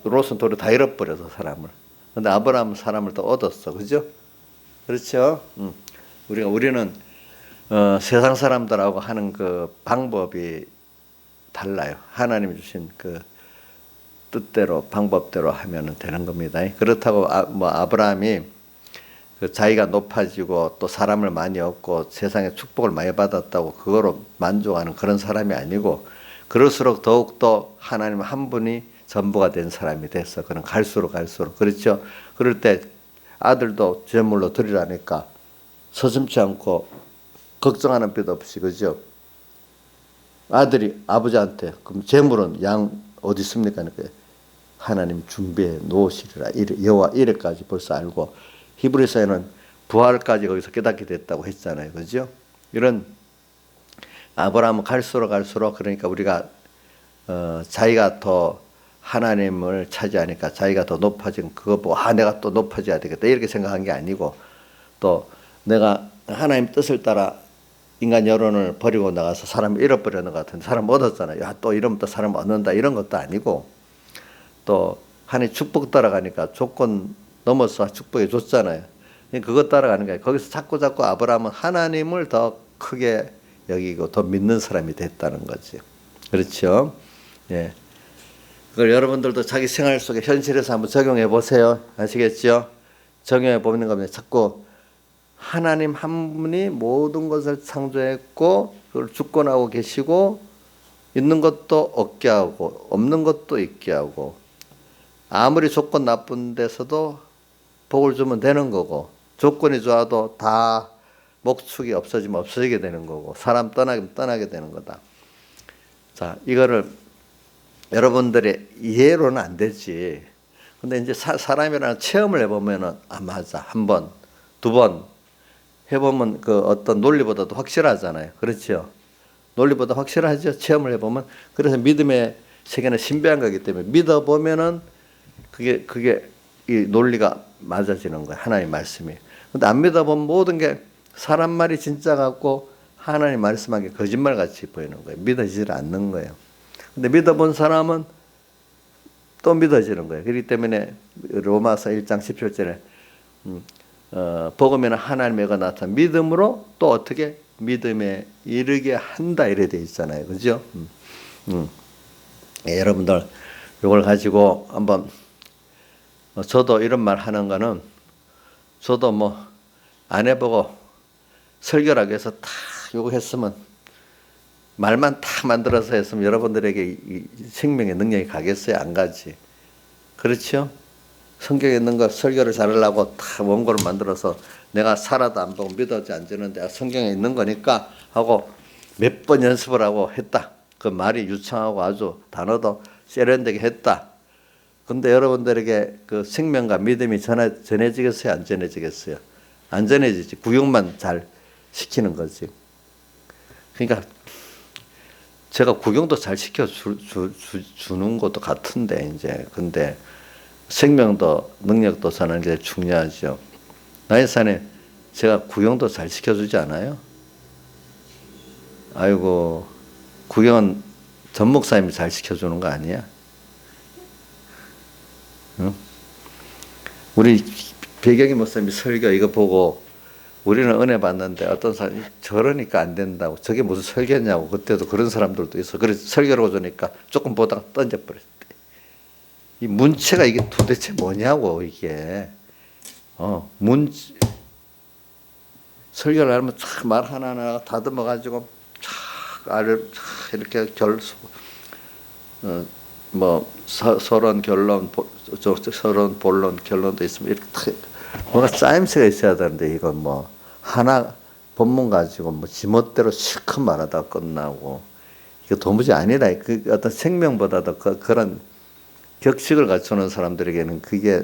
롯은 도리어 다 잃어버려서 사람을. 근데 아브라함은 사람을 더 얻었어, 그죠? 그렇죠? 우리는 세상 사람들하고 하는 그 방법이 달라요. 하나님이 주신 그 뜻대로 방법대로 하면 되는 겁니다. 그렇다고 아브라함이 그 자기가 높아지고 또 사람을 많이 얻고 세상에 축복을 많이 받았다고 그거로 만족하는 그런 사람이 아니고 그럴수록 더욱더 하나님 한 분이 전부가 된 사람이 됐어. 그는 갈수록 그렇죠. 그럴 때 아들도 제물로 드리라니까 서슴지 않고 걱정하는 필요 없이, 그죠? 아들이 아버지한테 그럼 제물은 양 어디 있습니까? 하나님 준비해 놓으시리라. 여호와 이래까지 벌써 알고 히브리서에는 부활까지 거기서 깨닫게 됐다고 했잖아요, 그죠? 이런 아브라함은 갈수록 그러니까 우리가 자기가 더 하나님을 차지하니까 자기가 더 높아진 그거 보고 내가 또 높아져야 되겠다 이렇게 생각한 게 아니고 또 내가 하나님 뜻을 따라 인간 여론을 버리고 나가서 사람을 잃어버리는 것 같은데 사람 얻었잖아요. 야, 또 이러면 또 사람 얻는다 이런 것도 아니고 또 하나님 축복 따라가니까 조건 넘어서 축복해 줬잖아요. 그것 따라가는 거예요. 거기서 자꾸 아브라함은 하나님을 더 크게 여기고 더 믿는 사람이 됐다는 거지. 그렇죠? 예. 그걸 여러분들도 자기 생활 속에 현실에서 한번 적용해 보세요. 아시겠죠? 적용해 보는 겁니다. 자꾸 하나님 한 분이 모든 것을 창조했고 그걸 주권하고 계시고 있는 것도 얻게 하고 없는 것도 있게 하고 아무리 조건 나쁜 데서도 복을 주면 되는 거고 조건이 좋아도 다 목축이 없어지면 없어지게 되는 거고 사람 떠나게 되는 거다. 자, 이거를 여러분들의 이해로는 안 되지. 근데 이제 사람이라는 체험을 해보면은 맞아. 한 번, 두 번 해보면 그 어떤 논리보다도 확실하잖아요. 그렇죠? 논리보다 확실하죠. 체험을 해보면. 그래서 믿음의 세계는 신비한 거기 때문에 믿어보면은 그게 이 논리가 맞아지는 거예요. 하나님 말씀이. 근데 안 믿어보면 모든 게 사람 말이 진짜 같고 하나님 말씀한 게 거짓말 같이 보이는 거예요. 믿어지질 않는 거예요. 근데 믿어본 사람은 또 믿어지는 거예요. 그렇기 때문에 로마서 1장 17절에 복음에는 하나님의 가 나타난 믿음으로 또 어떻게 믿음에 이르게 한다 이래 돼 있잖아요. 그죠? 예, 여러분들 이걸 가지고 한번 저도 이런 말 하는 거는 저도 뭐 안 해보고 설교라고 해서 다 요거 했으면 말만 다 만들어서 했으면 여러분들에게 이 생명의 능력이 가겠어요? 안 가지. 그렇죠? 성경에 있는 거 설교를 잘하려고 다 원고를 만들어서 내가 살아도 안 보고 믿어지 않지는데 성경에 있는 거니까 하고 몇 번 연습을 하고 했다. 그 말이 유창하고 아주 단어도 세련되게 했다. 근데 여러분들에게 그 생명과 믿음이 전해지겠어요? 안 전해지겠어요? 안 전해지지. 구경만 잘 시키는 거지. 그러니까 제가 구경도 잘 시켜주는 것도 같은데, 이제. 근데 생명도 능력도 사는 게 중요하죠. 나이산에 제가 구경도 잘 시켜주지 않아요? 아이고, 구경은 전 목사님이 잘 시켜주는 거 아니야? 응? 우리 배경희 목사님이 설교 이거 보고 우리는 은혜 받는데 어떤 사람이 저러니까 안 된다고, 저게 무슨 설교냐고, 그때도 그런 사람들도 있어. 그래서 설교를 주니까 조금 보다가 던져버렸대. 이 문체가 이게 도대체 뭐냐고, 이게. 설교를 하면 참 말 하나하나 다듬어가지고 알을 이렇게 서론 결론, 서론 본론 결론도 있으면 이렇게 뭔가 짜임새가 있어야 되는데, 이건 뭐 하나 본문 가지고 뭐 지멋대로 실컷 말하다가 끝나고, 이거 도무지 아니라. 그 어떤 생명보다도 그런 격식을 갖추는 사람들에게는 그게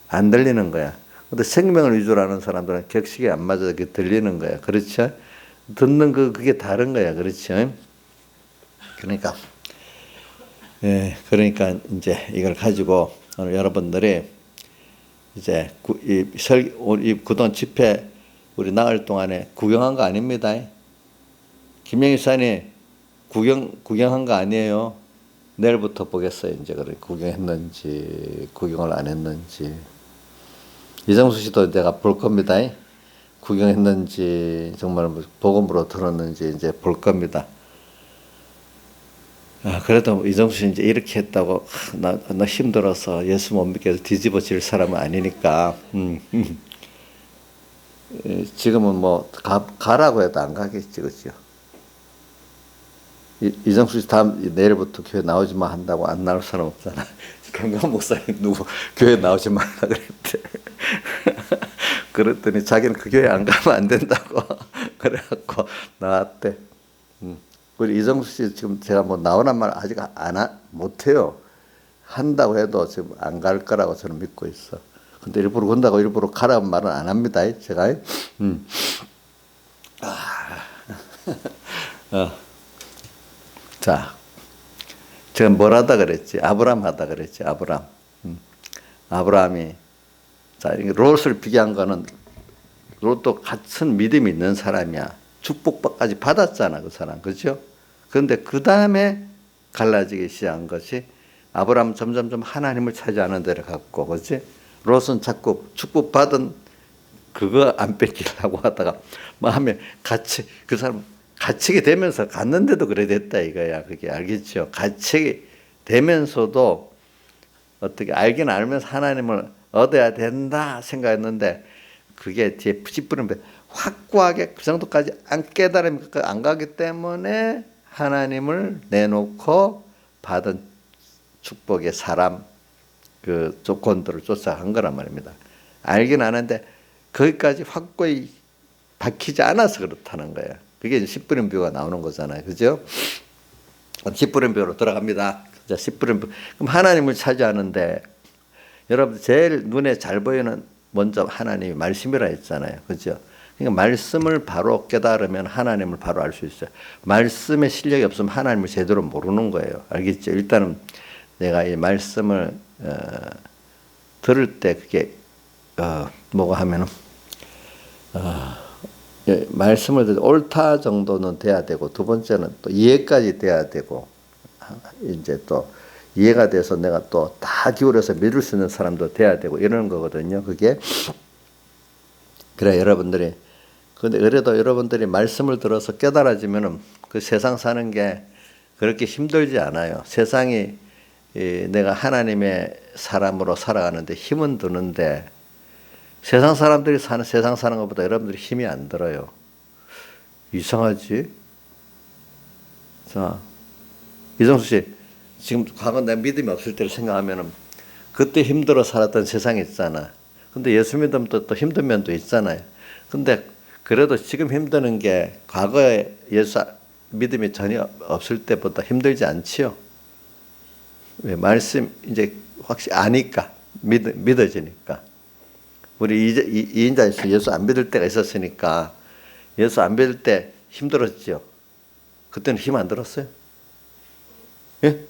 안 들리는 거야. 근데 생명을 위주로 하는 사람들은 격식이 안 맞아서 그게 들리는 거야. 그렇죠? 듣는 그게 다른 거야. 그렇죠? 그러니까 이제 이걸 가지고 오늘 여러분들이 이제 이 그동안 집회 우리 나흘 동안에 구경한 거 아닙니다. 김영희 사님 구경한 거 아니에요. 내일부터 보겠어요. 이제 그래 구경했는지 구경을 안 했는지. 이정수 씨도 내가 볼 겁니다. 구경했는지 정말 복음으로 들었는지 이제 볼 겁니다. 그래도 이정수 씨 이제 이렇게 했다고 나 힘들어서 예수 못 믿게 해서 뒤집어질 사람은 아니니까. 지금은 뭐 가라고 해도 안 가겠지, 그렇죠? 이정수 씨 내일부터 교회 나오지 마 한다고 안 나올 사람 없잖아. 경강 목사님 누구 교회 나오지 말라 그랬대. 그랬더니 자기는 그 교회 안 가면 안 된다고 그래갖고 나왔대. 우리 이정수 씨 지금 제가 뭐 나오란 말 아직 못해요. 한다고 해도 지금 안 갈 거라고 저는 믿고 있어. 근데 일부러 간다고 일부러 가라는 말은 안 합니다. 제가. 자, 제가 뭘 하다 그랬지? 아브라함 하다 그랬지? 아브라함. 아브라함이, 자, 롯을 비교한 거는 롯도 같은 믿음이 있는 사람이야. 축복까지 받았잖아, 그 사람. 그죠? 그런데 그 다음에 갈라지기 시작한 것이 아브라함은 점점 하나님을 차지하는 데를 갔고, 그렇지? 롯은 자꾸 축복받은 그거 안 뺏기려고 하다가 마음에 그 사람 갇히게 되면서 갔는데도 그래 됐다 이거야. 그게 알겠죠? 갇히게 되면서도 어떻게 알긴 알면서 하나님을 얻어야 된다 생각했는데 그게 뒤에 찌푸리면 확고하게 그 정도까지 안 깨달으면 안 가기 때문에 하나님을 내놓고 받은 축복의 사람 그 조건들을 쫓아간 거란 말입니다. 알긴 아는데 거기까지 확고히 박히지 않아서 그렇다는 거예요. 그게 이제 씨뿌림표가 나오는 거잖아요. 그죠? 씨뿌림표로 들어갑니다. 자, 씨뿌림표. 그럼 하나님을 차지하는데 여러분 제일 눈에 잘 보이는 먼저 하나님이 말씀이라 했잖아요. 그죠? 그러니까 말씀을 바로 깨달으면 하나님을 바로 알 수 있어요. 말씀에 실력이 없으면 하나님을 제대로 모르는 거예요. 알겠죠? 일단은 내가 이 말씀을 들을 때 그게 뭐가 하면은 말씀을 듣고 옳다 정도는 돼야 되고 두 번째는 또 이해까지 돼야 되고 이제 또 이해가 돼서 내가 또 다 기울여서 믿을 수 있는 사람도 돼야 되고 이러는 거거든요. 그게 그래 여러분들이 근데 그래도 여러분들이 말씀을 들어서 깨달아지면은 그 세상 사는 게 그렇게 힘들지 않아요. 세상이 내가 하나님의 사람으로 살아가는데 힘은 드는데 세상 사람들이 세상 사는 것보다 여러분들이 힘이 안 들어요. 이상하지? 자, 이정수 씨, 지금 과거 내 믿음이 없을 때를 생각하면은 그때 힘들어 살았던 세상이 있잖아. 근데 예수 믿으면 또 힘든 면도 있잖아요. 근데 그래도 지금 힘드는 게 과거에 예수 믿음이 전혀 없을 때보다 힘들지 않지요? 왜? 말씀 이제 확실히 아니까, 믿어지니까. 우리 이인자에서 예수 안 믿을 때가 있었으니까 예수 안 믿을 때 힘들었죠. 그때는 힘 안 들었어요? 예?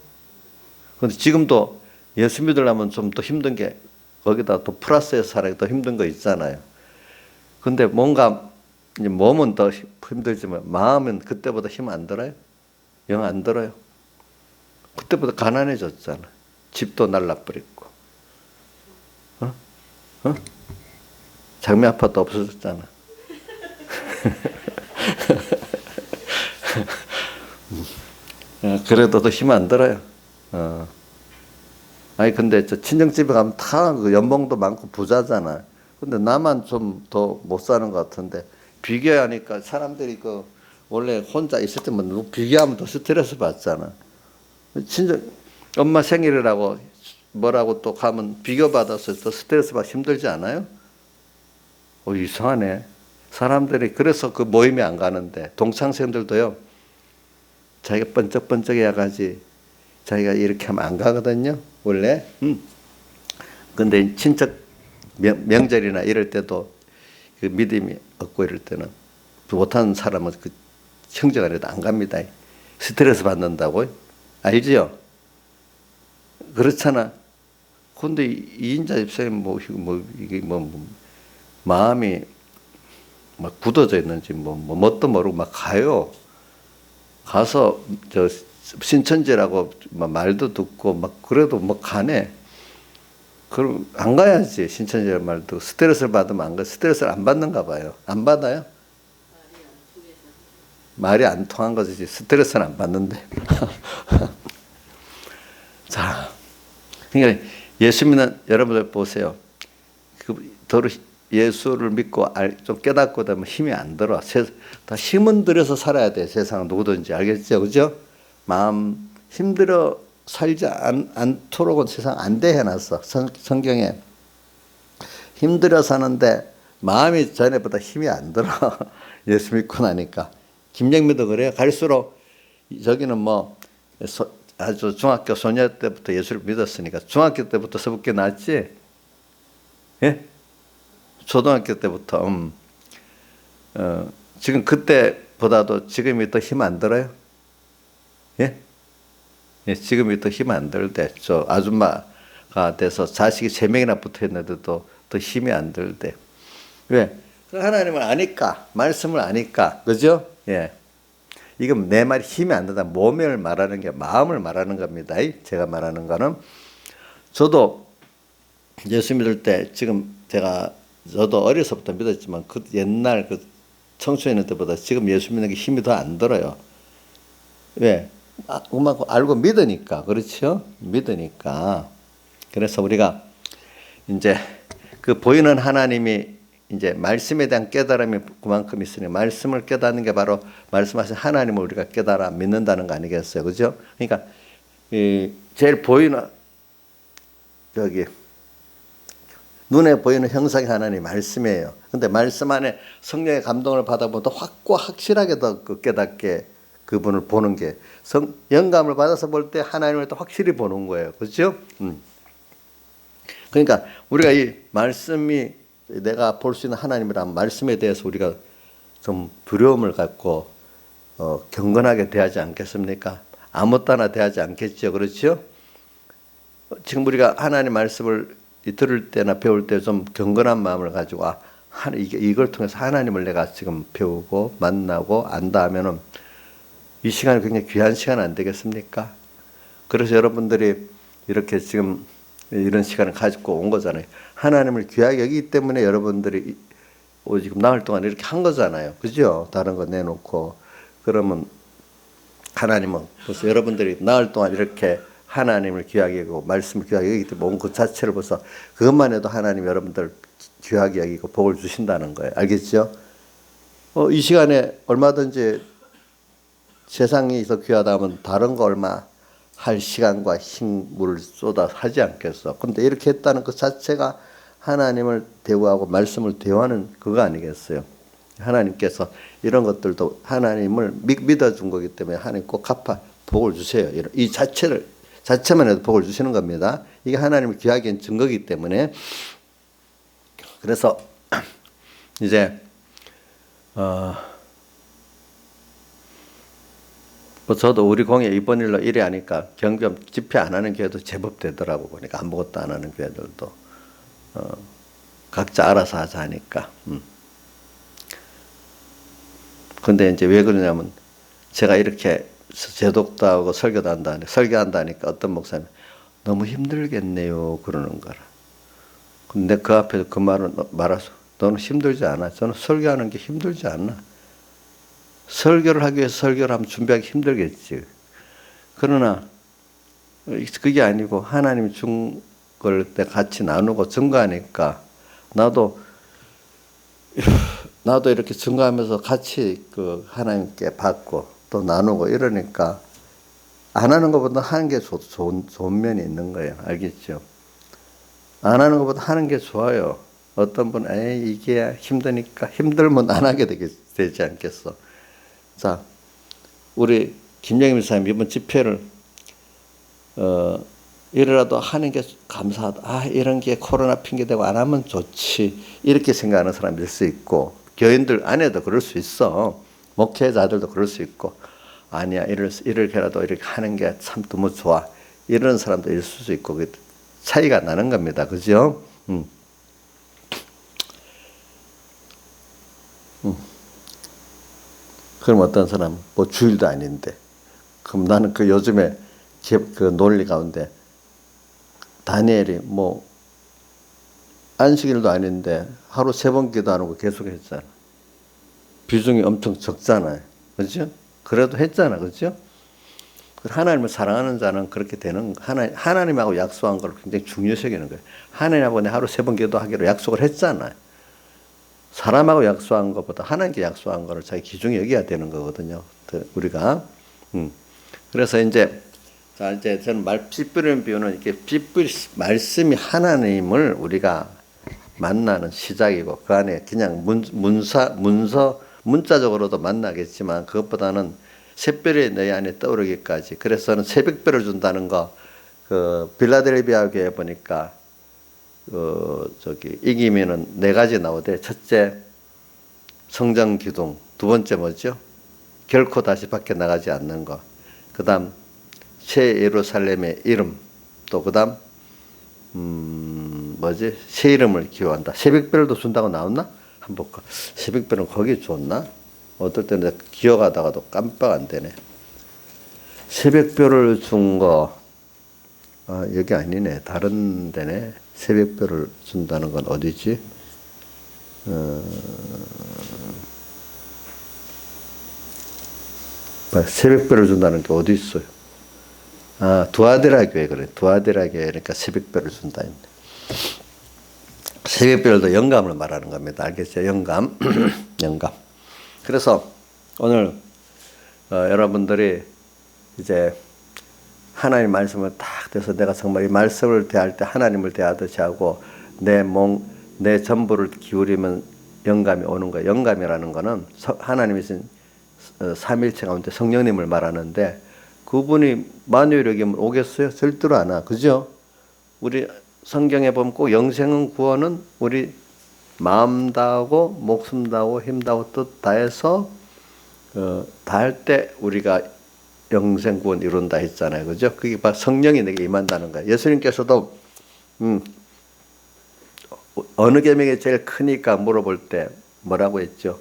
근데 지금도 예수 믿으려면 좀 더 힘든 게 거기다 또 플러스해서 살아야 더 힘든 거 있잖아요. 근데 뭔가 이제 몸은 더 힘들지만 마음은 그때보다 힘 안 들어요? 영 안 들어요? 그때보다 가난해졌잖아. 집도 날라버리고, 어? 어? 장미 아파트 없어졌잖아. 그래도 더 힘 안 들어요. 아니 근데 저 친정집에 가면 다 그 연봉도 많고 부자잖아. 근데 나만 좀 더 못 사는 것 같은데 비교하니까 사람들이 그 원래 혼자 있을 때면 비교하면 더 스트레스 받잖아. 친정 엄마 생일이라고 뭐라고 또 가면 비교받아서 더 스트레스 받기 힘들지 않아요? 이상하네. 사람들이 그래서 그 모임에 안 가는데 동창생들도요. 자기가 번쩍번쩍해야 가지 자기가 이렇게 하면 안 가거든요. 원래. 근데 친척 명절이나 이럴 때도 그 믿음이 없고 이럴 때는 못하는 사람은 그 형제가 아니라도 안 갑니다. 스트레스 받는다고. 알지요? 그렇잖아. 근데 이인자 집사님 이게 마음이 막 굳어져 있는지 뭣도 모르고 막 가요. 가서 저 신천지라고 말도 듣고 막 그래도 뭐 가네. 그럼 안 가야지. 신천지란 말도 스트레스를 받으면 안 가. 스트레스를 안 받는가 봐요. 안 받아요? 말이 안 통한 거지. 스트레스는 안 받는데. 자, 그러니까 예수 믿는 여러분들 보세요. 더 예수를 믿고 좀 깨닫고 되면 힘이 안 들어. 다 힘은 들여서 살아야 돼. 세상은 누구든지. 알겠죠? 그죠? 마음 힘들어 살지 않도록은 세상 안 돼 해놨어. 성경에. 힘들어 사는데 마음이 전에보다 힘이 안 들어. 예수 믿고 나니까. 김영미도 그래요. 갈수록 저기는 아주 중학교 소녀 때부터 예수를 믿었으니까 중학교 때부터 서붓게 났지? 예? 초등학교 때부터 지금 그때보다도 지금이 더 힘 안 들어요? 예? 예, 지금이 더 힘 안 들 때, 저 아줌마가 돼서 자식이 3명이나 붙어 있는데도 더 힘이 안 들 때. 왜? 하나님을 아니까, 말씀을 아니까, 그죠? 예. 이건 내 말이 힘이 안 든다. 몸을 말하는 게 마음을 말하는 겁니다. 제가 말하는 거는. 저도 예수 믿을 때 지금 저도 어려서부터 믿었지만 그 옛날 그 청소년 때보다 지금 예수 믿는 게 힘이 더 안 들어요. 왜? 그만큼 알고 믿으니까. 그렇죠? 믿으니까. 그래서 우리가 이제 그 보이는 하나님이 이제 말씀에 대한 깨달음이 그만큼 있으니 말씀을 깨닫는 게 바로 말씀하신 하나님을 우리가 깨달아 믿는다는 거 아니겠어요? 그죠? 그러니까 제일 보이는 눈에 보이는 형상이 하나님 말씀이에요. 근데 말씀 안에 성령의 감동을 받아보면 더 확실하게 더 깨닫게 그분을 보는 게 영감을 받아서 볼 때 하나님을 더 확실히 보는 거예요. 그렇죠? 그러니까 우리가 이 말씀이 내가 볼 수 있는 하나님이란 말씀에 대해서 우리가 좀 두려움을 갖고 경건하게 대하지 않겠습니까? 아무 때나 대하지 않겠죠. 그렇죠? 지금 우리가 하나님 말씀을 들을 때나 배울 때 좀 경건한 마음을 가지고 이걸 통해서 하나님을 내가 지금 배우고 만나고 안다 하면은 이 시간이 굉장히 귀한 시간 안 되겠습니까? 그래서 여러분들이 이렇게 지금 이런 시간을 가지고 온 거잖아요. 하나님을 귀하게 여기기 때문에 여러분들이 지금 나흘 동안 이렇게 한 거잖아요. 그죠? 다른 거 내놓고. 그러면 하나님은 벌써 여러분들이 나흘 동안 이렇게 하나님을 귀하게 여기고 말씀을 귀하게 여기기 때문에 그 자체를 벌써 그것만 해도 하나님 여러분들 귀하게 여기고 복을 주신다는 거예요. 알겠죠? 이 시간에 얼마든지 세상이 더 귀하다 하면 다른 거 얼마 할 시간과 힘을 쏟아 하지 않겠어. 근데 이렇게 했다는 그 자체가 하나님을 대우하고 말씀을 대우하는 그거 아니겠어요? 하나님께서 이런 것들도 하나님을 믿어준 거기 때문에 하나님 꼭 갚아 복을 주세요. 이 자체만 해도 복을 주시는 겁니다. 이게 하나님을 귀하게 한 증거이기 때문에. 그래서 이제 뭐 저도 우리 공예 이번 일로 이래 하니까 경비원 집회 안 하는 교회도 제법 되더라고. 보니까 아무것도 안 하는 교회들도 각자 알아서 하자 하니까. 근데 이제 왜 그러냐면 제가 이렇게 제독도 하고 설교도 설교한다니까 어떤 목사님 너무 힘들겠네요 그러는 거라. 근데 그 앞에서 그 말을 말아서 너는 힘들지 않아. 저는 설교하는 게 힘들지 않아. 설교를 하기 위해서 설교를 하면 준비하기 힘들겠지. 그러나 그게 아니고 하나님이 준 걸 같이 나누고 증거하니까 나도 이렇게 증거하면서 같이 그 하나님께 받고 또 나누고 이러니까 안 하는 것보다 하는 게 좋은 면이 있는 거예요. 알겠죠? 안 하는 것보다 하는 게 좋아요. 어떤 분은 이게 힘드니까 힘들면 안 하게 되지 않겠어. 자, 우리 김영임 목사님 이번 집회를 이래라도 하는 게 감사하다. 이런 게 코로나 핑계대고 안 하면 좋지. 이렇게 생각하는 사람일 수 있고 교인들 안에도 그럴 수 있어. 목회자들도 그럴 수 있고 아니야 이렇게라도 이렇게 하는 게 참 너무 좋아. 이런 사람도 있을 수 있고 차이가 나는 겁니다. 그죠? 그럼 어떤 사람 뭐 주일도 아닌데 그럼 나는 그 요즘에 그 논리 가운데 다니엘이 뭐 안식일도 아닌데 하루 3번 기도하는 거 계속 했잖아. 비중이 엄청 적잖아요. 그렇죠? 그래도 했잖아. 그렇죠? 하나님을 사랑하는 자는 그렇게 되는 하나님하고 약속한 걸 굉장히 중요시 여기는 거예요. 하나님하고 내 하루 3번 기도하기로 약속을 했잖아요. 사람하고 약속한 것보다 하나님께 약속한 거를 자기 기준에 여겨야 되는 거거든요. 우리가. 그래서 이제 저는 씨 뿌리는 비유는 이렇게 말씀이 하나님을 우리가 만나는 시작이고 그 안에 그냥 문자적으로도 만나겠지만 그것보다는 새별이 너희 안에 떠오르기까지. 그래서 저는 새벽별을 준다는 거 그 빌라델비아 교회 보니까 이기면은 4가지 나오대. 첫째 성전 기둥, 두 번째 뭐죠? 결코 다시 밖에 나가지 않는 거. 그다음 새 예루살렘의 이름, 또 그다음 새 이름을 기호한다. 새벽별도 준다고 나왔나? 한번 볼까? 새벽별은 거기 줬나? 어떨 때는 기억하다가도 깜빡 안 되네. 새벽별을 준 거, 여기 아니네. 다른 데네. 새벽별을 준다는 건 어디지? 새벽별을 준다는 게 어디 있어요? 두아데라 교회 그래. 두아데라 교회 그러니까 새벽별을 준다. 새벽별도 영감을 말하는 겁니다. 알겠죠? 영감. 영감. 그래서 오늘 여러분들이 이제 하나님 말씀을 딱 돼서 내가 정말 이 말씀을 대할 때 하나님을 대하듯이 하고 내 전부를 기울이면 영감이 오는 거예요. 영감이라는 거는 하나님이 신 삼일체 가운데 성령님을 말하는데 그분이 만유력이 오겠어요? 절대로 안 와. 그죠? 우리 성경에 보면 꼭 영생 구원은 우리 마음 다하고 목숨 다하고 힘 다하고 뜻 다해서 다 할 때 우리가 영생 구원 이룬다 했잖아요. 그죠? 그게 바로 성령이 내게 임한다는 거예요. 예수님께서도 어느 계명이 제일 크니까 물어볼 때 뭐라고 했죠?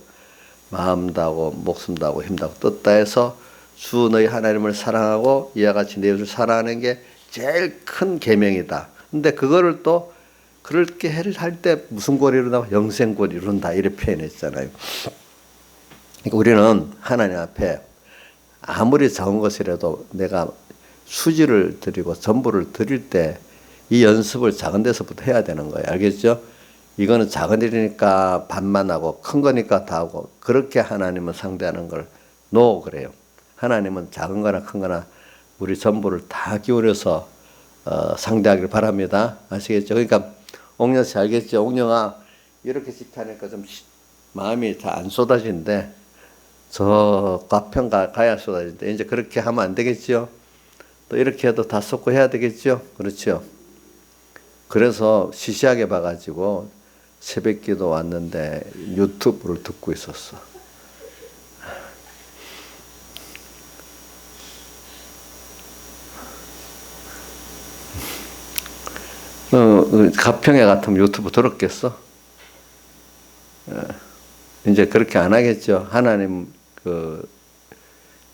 마음 다하고 목숨 다하고 힘 다하고 뜻 다해서 주 너희 하나님을 사랑하고 이와 같이 내 이웃을 사랑하는 게 제일 큰 계명이다. 근데 그거를 또 그렇게 할 때 무슨 구원이 이룬다고? 영생 구원이 이룬다. 이렇게 표현했잖아요. 그러니까 우리는 하나님 앞에 아무리 적은 것이라도 내가 수지를 드리고 전부를 드릴 때 이 연습을 작은 데서부터 해야 되는 거예요. 알겠죠? 이거는 작은 일이니까 반만 하고 큰 거니까 다 하고 그렇게 하나님은 상대하는 걸 노 그래요. 하나님은 작은 거나 큰 거나 우리 전부를 다 기울여서 상대하기를 바랍니다. 아시겠죠? 그러니까 옥녀 씨 알겠죠? 옥녀가 이렇게 집회하니까 좀 마음이 잘 안 쏟아지는데 저 가평 가야 쏟아지는데 이제 그렇게 하면 안 되겠죠? 또 이렇게 해도 다 쏟고 해야 되겠죠? 그렇죠? 그래서 시시하게 봐가지고 새벽기도 왔는데 유튜브를 듣고 있었어. 가평에 같으면 유튜브 들었겠어? 이제 그렇게 안 하겠죠. 하나님 그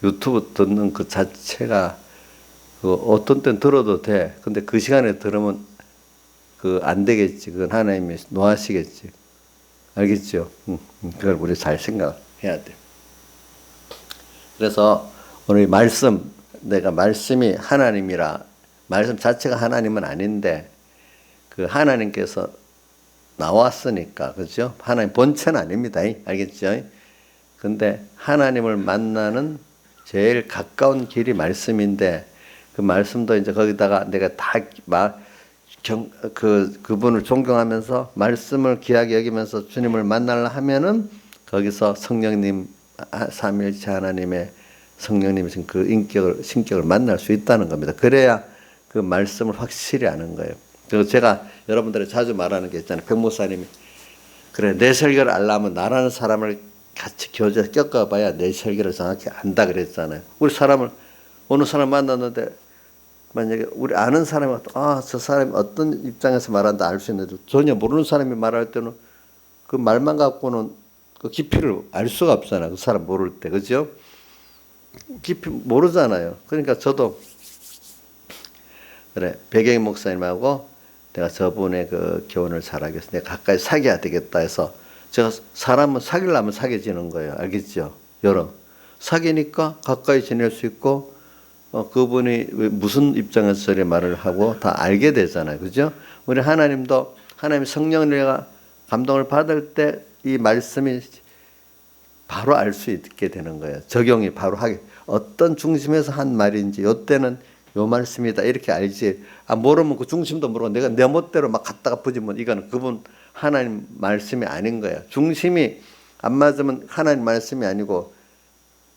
유튜브 듣는 그 자체가 그 어떤 땐 들어도 돼. 근데 그 시간에 들으면 그 안 되겠지. 그건 하나님이 노하시겠지. 알겠죠? 그걸 우리 잘 생각해야 돼. 그래서 오늘 말씀, 내가 말씀이 하나님이라, 말씀 자체가 하나님은 아닌데 그 하나님께서 나왔으니까, 그죠? 하나님 본체는 아닙니다. 알겠죠? 근데 하나님을 만나는 제일 가까운 길이 말씀인데 그 말씀도 이제 거기다가 내가 그분을 존경하면서 말씀을 귀하게 여기면서 주님을 만나려 하면은 거기서 성령님, 삼위일체 하나님의 성령님이신 그 신격을 만날 수 있다는 겁니다. 그래야 그 말씀을 확실히 아는 거예요. 그리고 제가 여러분들이 자주 말하는 게 있잖아요. 백목사님이 그래 내 설교를 알려면 나라는 사람을 같이 교제해서 겪어봐야 내 설교를 정확히 안다 그랬잖아요. 우리 사람을 어느 사람 만났는데 만약에 우리 아는 사람이 저 사람이 어떤 입장에서 말한다 알 수 있는데 전혀 모르는 사람이 말할 때는 그 말만 갖고는 그 깊이를 알 수가 없잖아요. 그 사람 모를 때 그죠? 깊이 모르잖아요. 그러니까 저도 그래 백영희 목사님하고 내가 저분의 그 교훈을 잘하기 위해서 내가 가까이 사귀어야 되겠다 해서 제가 사람은 사귀려면 사귀어지는 거예요. 알겠죠? 여러 사귀니까 가까이 지낼 수 있고 그분이 무슨 입장에서 저리 말을 하고 다 알게 되잖아요. 그죠? 우리 하나님도 하나님 성령님과 감동을 받을 때 이 말씀이 바로 알 수 있게 되는 거예요. 적용이 바로 하게 어떤 중심에서 한 말인지 이때는 요 말씀이다 이렇게 알지. 모르면 그 중심도 모르고 내가 내 멋대로 막 갖다가 부지면 이거는 그분 하나님 말씀이 아닌 거야. 중심이 안 맞으면 하나님 말씀이 아니고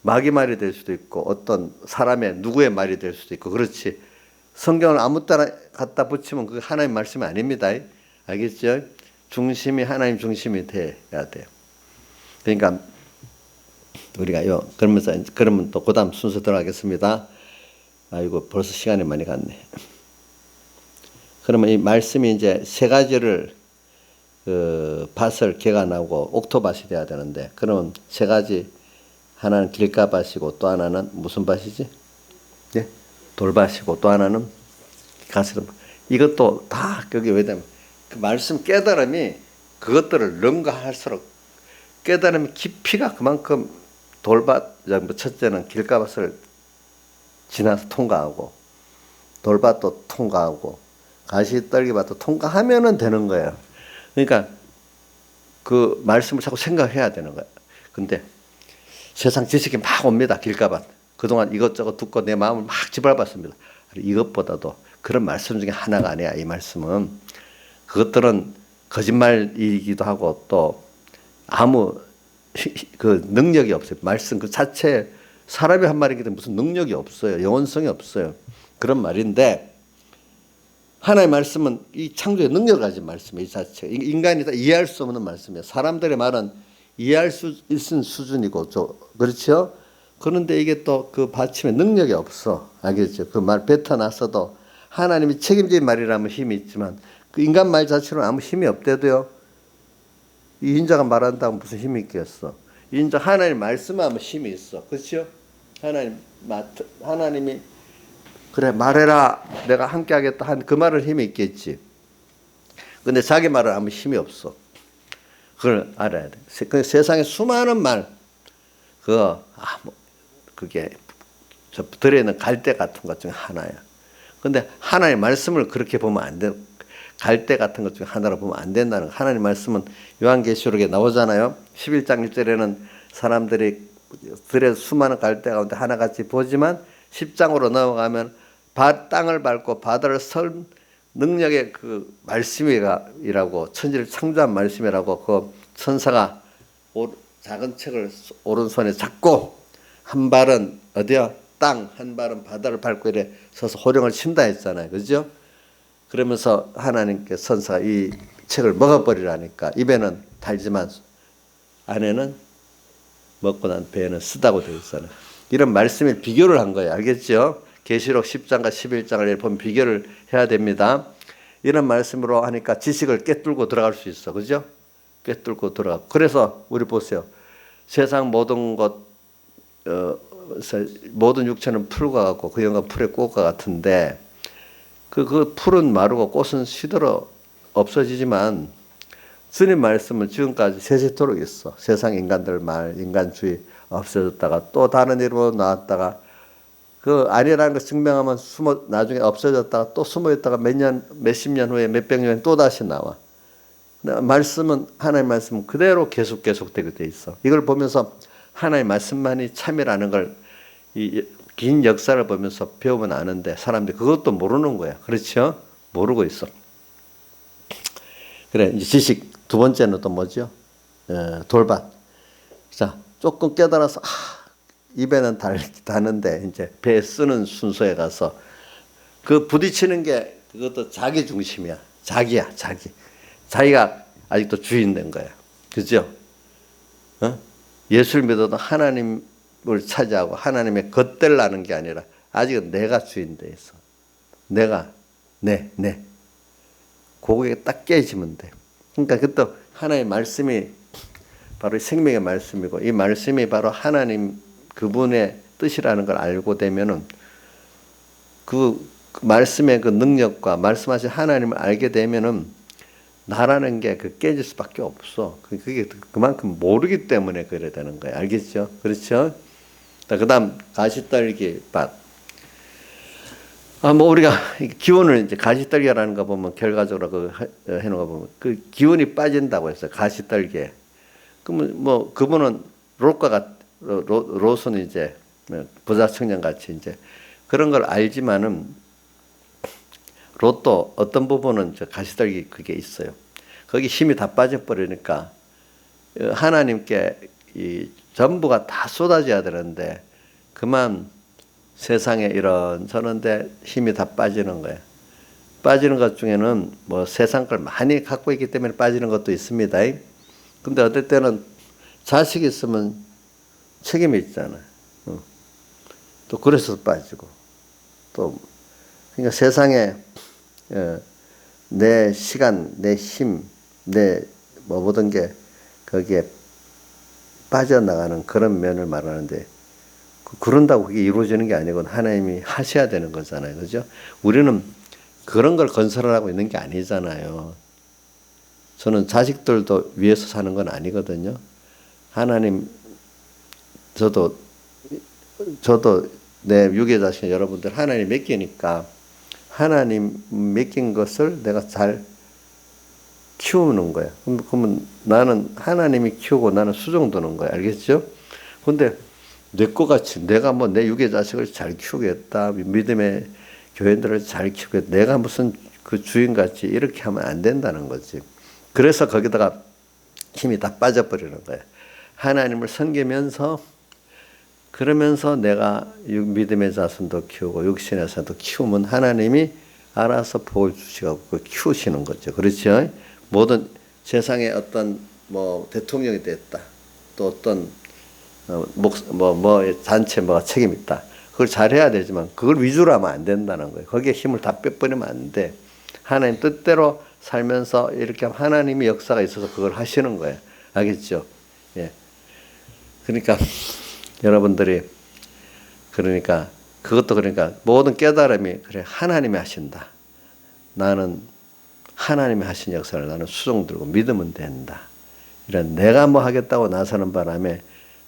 마귀 말이 될 수도 있고 어떤 사람의 누구의 말이 될 수도 있고 그렇지. 성경을 아무 따라 갖다 붙이면 그게 하나님 말씀이 아닙니다. 알겠죠? 중심이 하나님 중심이 돼야 돼요. 그러니까 우리가 그러면 또 그다음 순서 들어가겠습니다. 아이고 벌써 시간이 많이 갔네. 그러면 이 말씀이 이제 세 가지를 밭을 개가 나오고 옥토밭이 돼야 되는데 그러면 세 가지 하나는 길가밭이고 또 하나는 무슨 밭이지? 예? 돌밭이고 또 하나는 가스름. 이것도 다 여기 왜 되면 그 말씀 깨달음이 그것들을 능가할수록 깨달음의 깊이가 그만큼 돌밭 첫째는 길가밭을 지나서 통과하고 돌밭도 통과하고 가시떨기밭도 통과하면은 되는 거예요. 그러니까 그 말씀을 자꾸 생각해야 되는 거예요. 근데 세상 지식이 막 옵니다. 길가밭. 그동안 이것저것 듣고 내 마음을 막 짓밟았습니다. 이것보다도 그런 말씀 중에 하나가 아니야. 이 말씀은 그것들은 거짓말이기도 하고 또 아무 그 능력이 없어요. 말씀 그 자체 사람이 한 말이기 때문에 무슨 능력이 없어요. 영원성이 없어요. 그런 말인데 하나의 말씀은 이 창조의 능력을 가진 말씀이에요. 이 자체. 인간이 다 이해할 수 없는 말씀이에요. 사람들의 말은 이해할 수 있는 수준이고 그렇죠? 그런데 이게 또 그 받침에 능력이 없어. 알겠죠? 그 말 뱉어놨어도 하나님이 책임진 말이라면 힘이 있지만 그 인간 말 자체로는 아무 힘이 없대도요. 이 인자가 말한다고 무슨 힘이 있겠어? 인자 하나님 말씀하면 힘이 있어. 그렇죠? 하나님이 그래 말해라 내가 함께 하겠다 한 그 말은 힘이 있겠지. 근데 자기 말은 아무 힘이 없어. 그걸 알아야 돼. 그 세상에 수많은 말 그게 저 들에는 갈대 같은 것 중에 하나야. 근데 하나님 말씀을 그렇게 보면 안 돼. 갈대 같은 것 중에 하나로 보면 안 된다는 거. 하나님 말씀은 요한계시록에 나오잖아요. 11장 1절에는 사람들이 들에 수많은 갈대 가운데 하나같이 보지만 10장으로 넘어가면 땅을 밟고 바다를 선 능력의 그 말씀이라고 천지를 창조한 말씀이라고 그 천사가 작은 책을 오른손에 잡고 한 발은 어디야? 땅, 한 발은 바다를 밟고 이래 서서 호령을 친다 했잖아요. 그죠? 그러면서 하나님께 천사가 이 책을 먹어버리라니까 입에는 달지만 안에는 먹고 난 배에는 쓰다고 되어 있잖아요. 이런 말씀에 비교를 한 거예요. 알겠죠? 계시록 10장과 11장을 보면 비교를 해야 됩니다. 이런 말씀으로 하니까 지식을 꿰뚫고 들어갈 수 있어. 그죠? 꿰뚫고 들어가. 그래서 우리 보세요. 세상 모든 것, 모든 육체는 풀과 같고 그 영과 풀의 꽃과 같은데 그 풀은 마르고 꽃은 시들어 없어지지만 주님 말씀은 지금까지 세세토록 있어. 세상 인간들 말, 인간주의 없어졌다가 또 다른 이름으로 나왔다가 그 아니라는 걸 증명하면 나중에 없어졌다가 또 숨어 있다가 몇십 년 후에 몇백 년 또 다시 나와. 말씀은 하나님의 말씀은 그대로 계속되게 돼 있어. 이걸 보면서 하나님의 말씀만이 참이라는 걸 이 긴 역사를 보면서 배우면 아는데 사람들이 그것도 모르는 거야. 그렇죠? 모르고 있어. 그래 이제 지식 두 번째는 또 뭐죠? 돌밭. 자 조금 깨달아서 입에는 다는데 이제 배에 쓰는 순서에 가서 그 부딪히는 게 그것도 자기 중심이야. 자기야 자기. 자기가 아직도 주인 된 거야. 그죠? 예수를 믿어도 하나님을 차지하고 하나님의 겉대려는 게 아니라 아직은 내가 주인 돼 있어. 내가 내 그거에 딱 깨지면 돼. 그러니까 그것도 하나님의 말씀이 바로 생명의 말씀이고 이 말씀이 바로 하나님 그분의 뜻이라는 걸 알고 되면은 그 말씀의 그 능력과 말씀하신 하나님을 알게 되면은 나라는 게 그 깨질 수밖에 없어. 그게 그만큼 모르기 때문에 그래 되는 거야. 알겠죠? 그렇죠? 그다음 가시떨기 밭. 뭐 우리가 기운을 이제 가시떨기라는 거 보면 결과적으로 그 해놓은 거 보면 그 기운이 빠진다고 했어요. 가시떨기에. 그러면 뭐 그분은 롯은 이제 부자 청년 같이 이제 그런 걸 알지만은 롯도 어떤 부분은 저 가시떨기 그게 있어요. 거기 힘이 다 빠져버리니까 하나님께 이 전부가 다 쏟아져야 되는데 그만 세상에 이런 저런데 힘이 다 빠지는 거예요. 빠지는 것 중에는 뭐 세상 걸 많이 갖고 있기 때문에 빠지는 것도 있습니다. 근데 어떨 때는 자식이 있으면 책임이 있잖아요. 또 그래서 빠지고 또 그러니까 세상에 내 시간, 내 힘, 내 뭐 모든 게 거기에 빠져나가는 그런 면을 말하는데 그런다고 그게 이루어지는 게 아니고 하나님이 하셔야 되는 거잖아요. 그죠? 우리는 그런 걸 건설을 하고 있는 게 아니잖아요. 저는 자식들도 위해서 사는 건 아니거든요. 하나님, 저도 내 유괴 자식 여러분들 하나님 맡기니까 하나님 맡긴 것을 내가 잘 키우는 거야. 그러면 나는 하나님이 키우고 나는 수종드는 거야. 알겠죠? 근데 내 것 같이 내가 뭐 내 유괴 자식을 잘 키우겠다. 믿음의 교회들을 잘 키우겠다. 내가 무슨 그 주인같이 이렇게 하면 안 된다는 거지. 그래서 거기다가 힘이 다 빠져버리는 거야. 하나님을 섬기면서 그러면서 내가 믿음의 자손도 키우고 육신의 자손도 키우면 하나님이 알아서 복을 주시고 키우시는 거죠. 그렇죠? 모든 세상에 어떤 뭐 대통령이 됐다. 또 어떤 단체 뭐가 책임 있다. 그걸 잘해야 되지만 그걸 위주로 하면 안 된다는 거예요. 거기에 힘을 다 빼버리면 안 돼. 하나님 뜻대로 살면서 이렇게 하나님의 역사가 있어서 그걸 하시는 거예요. 알겠죠? 예. 그러니까 여러분들이 그러니까 그것도 그러니까 모든 깨달음이 그래 하나님이 하신다. 나는 하나님이 하신 역사를 나는 수종 들고 믿으면 된다. 이런 내가 뭐 하겠다고 나서는 바람에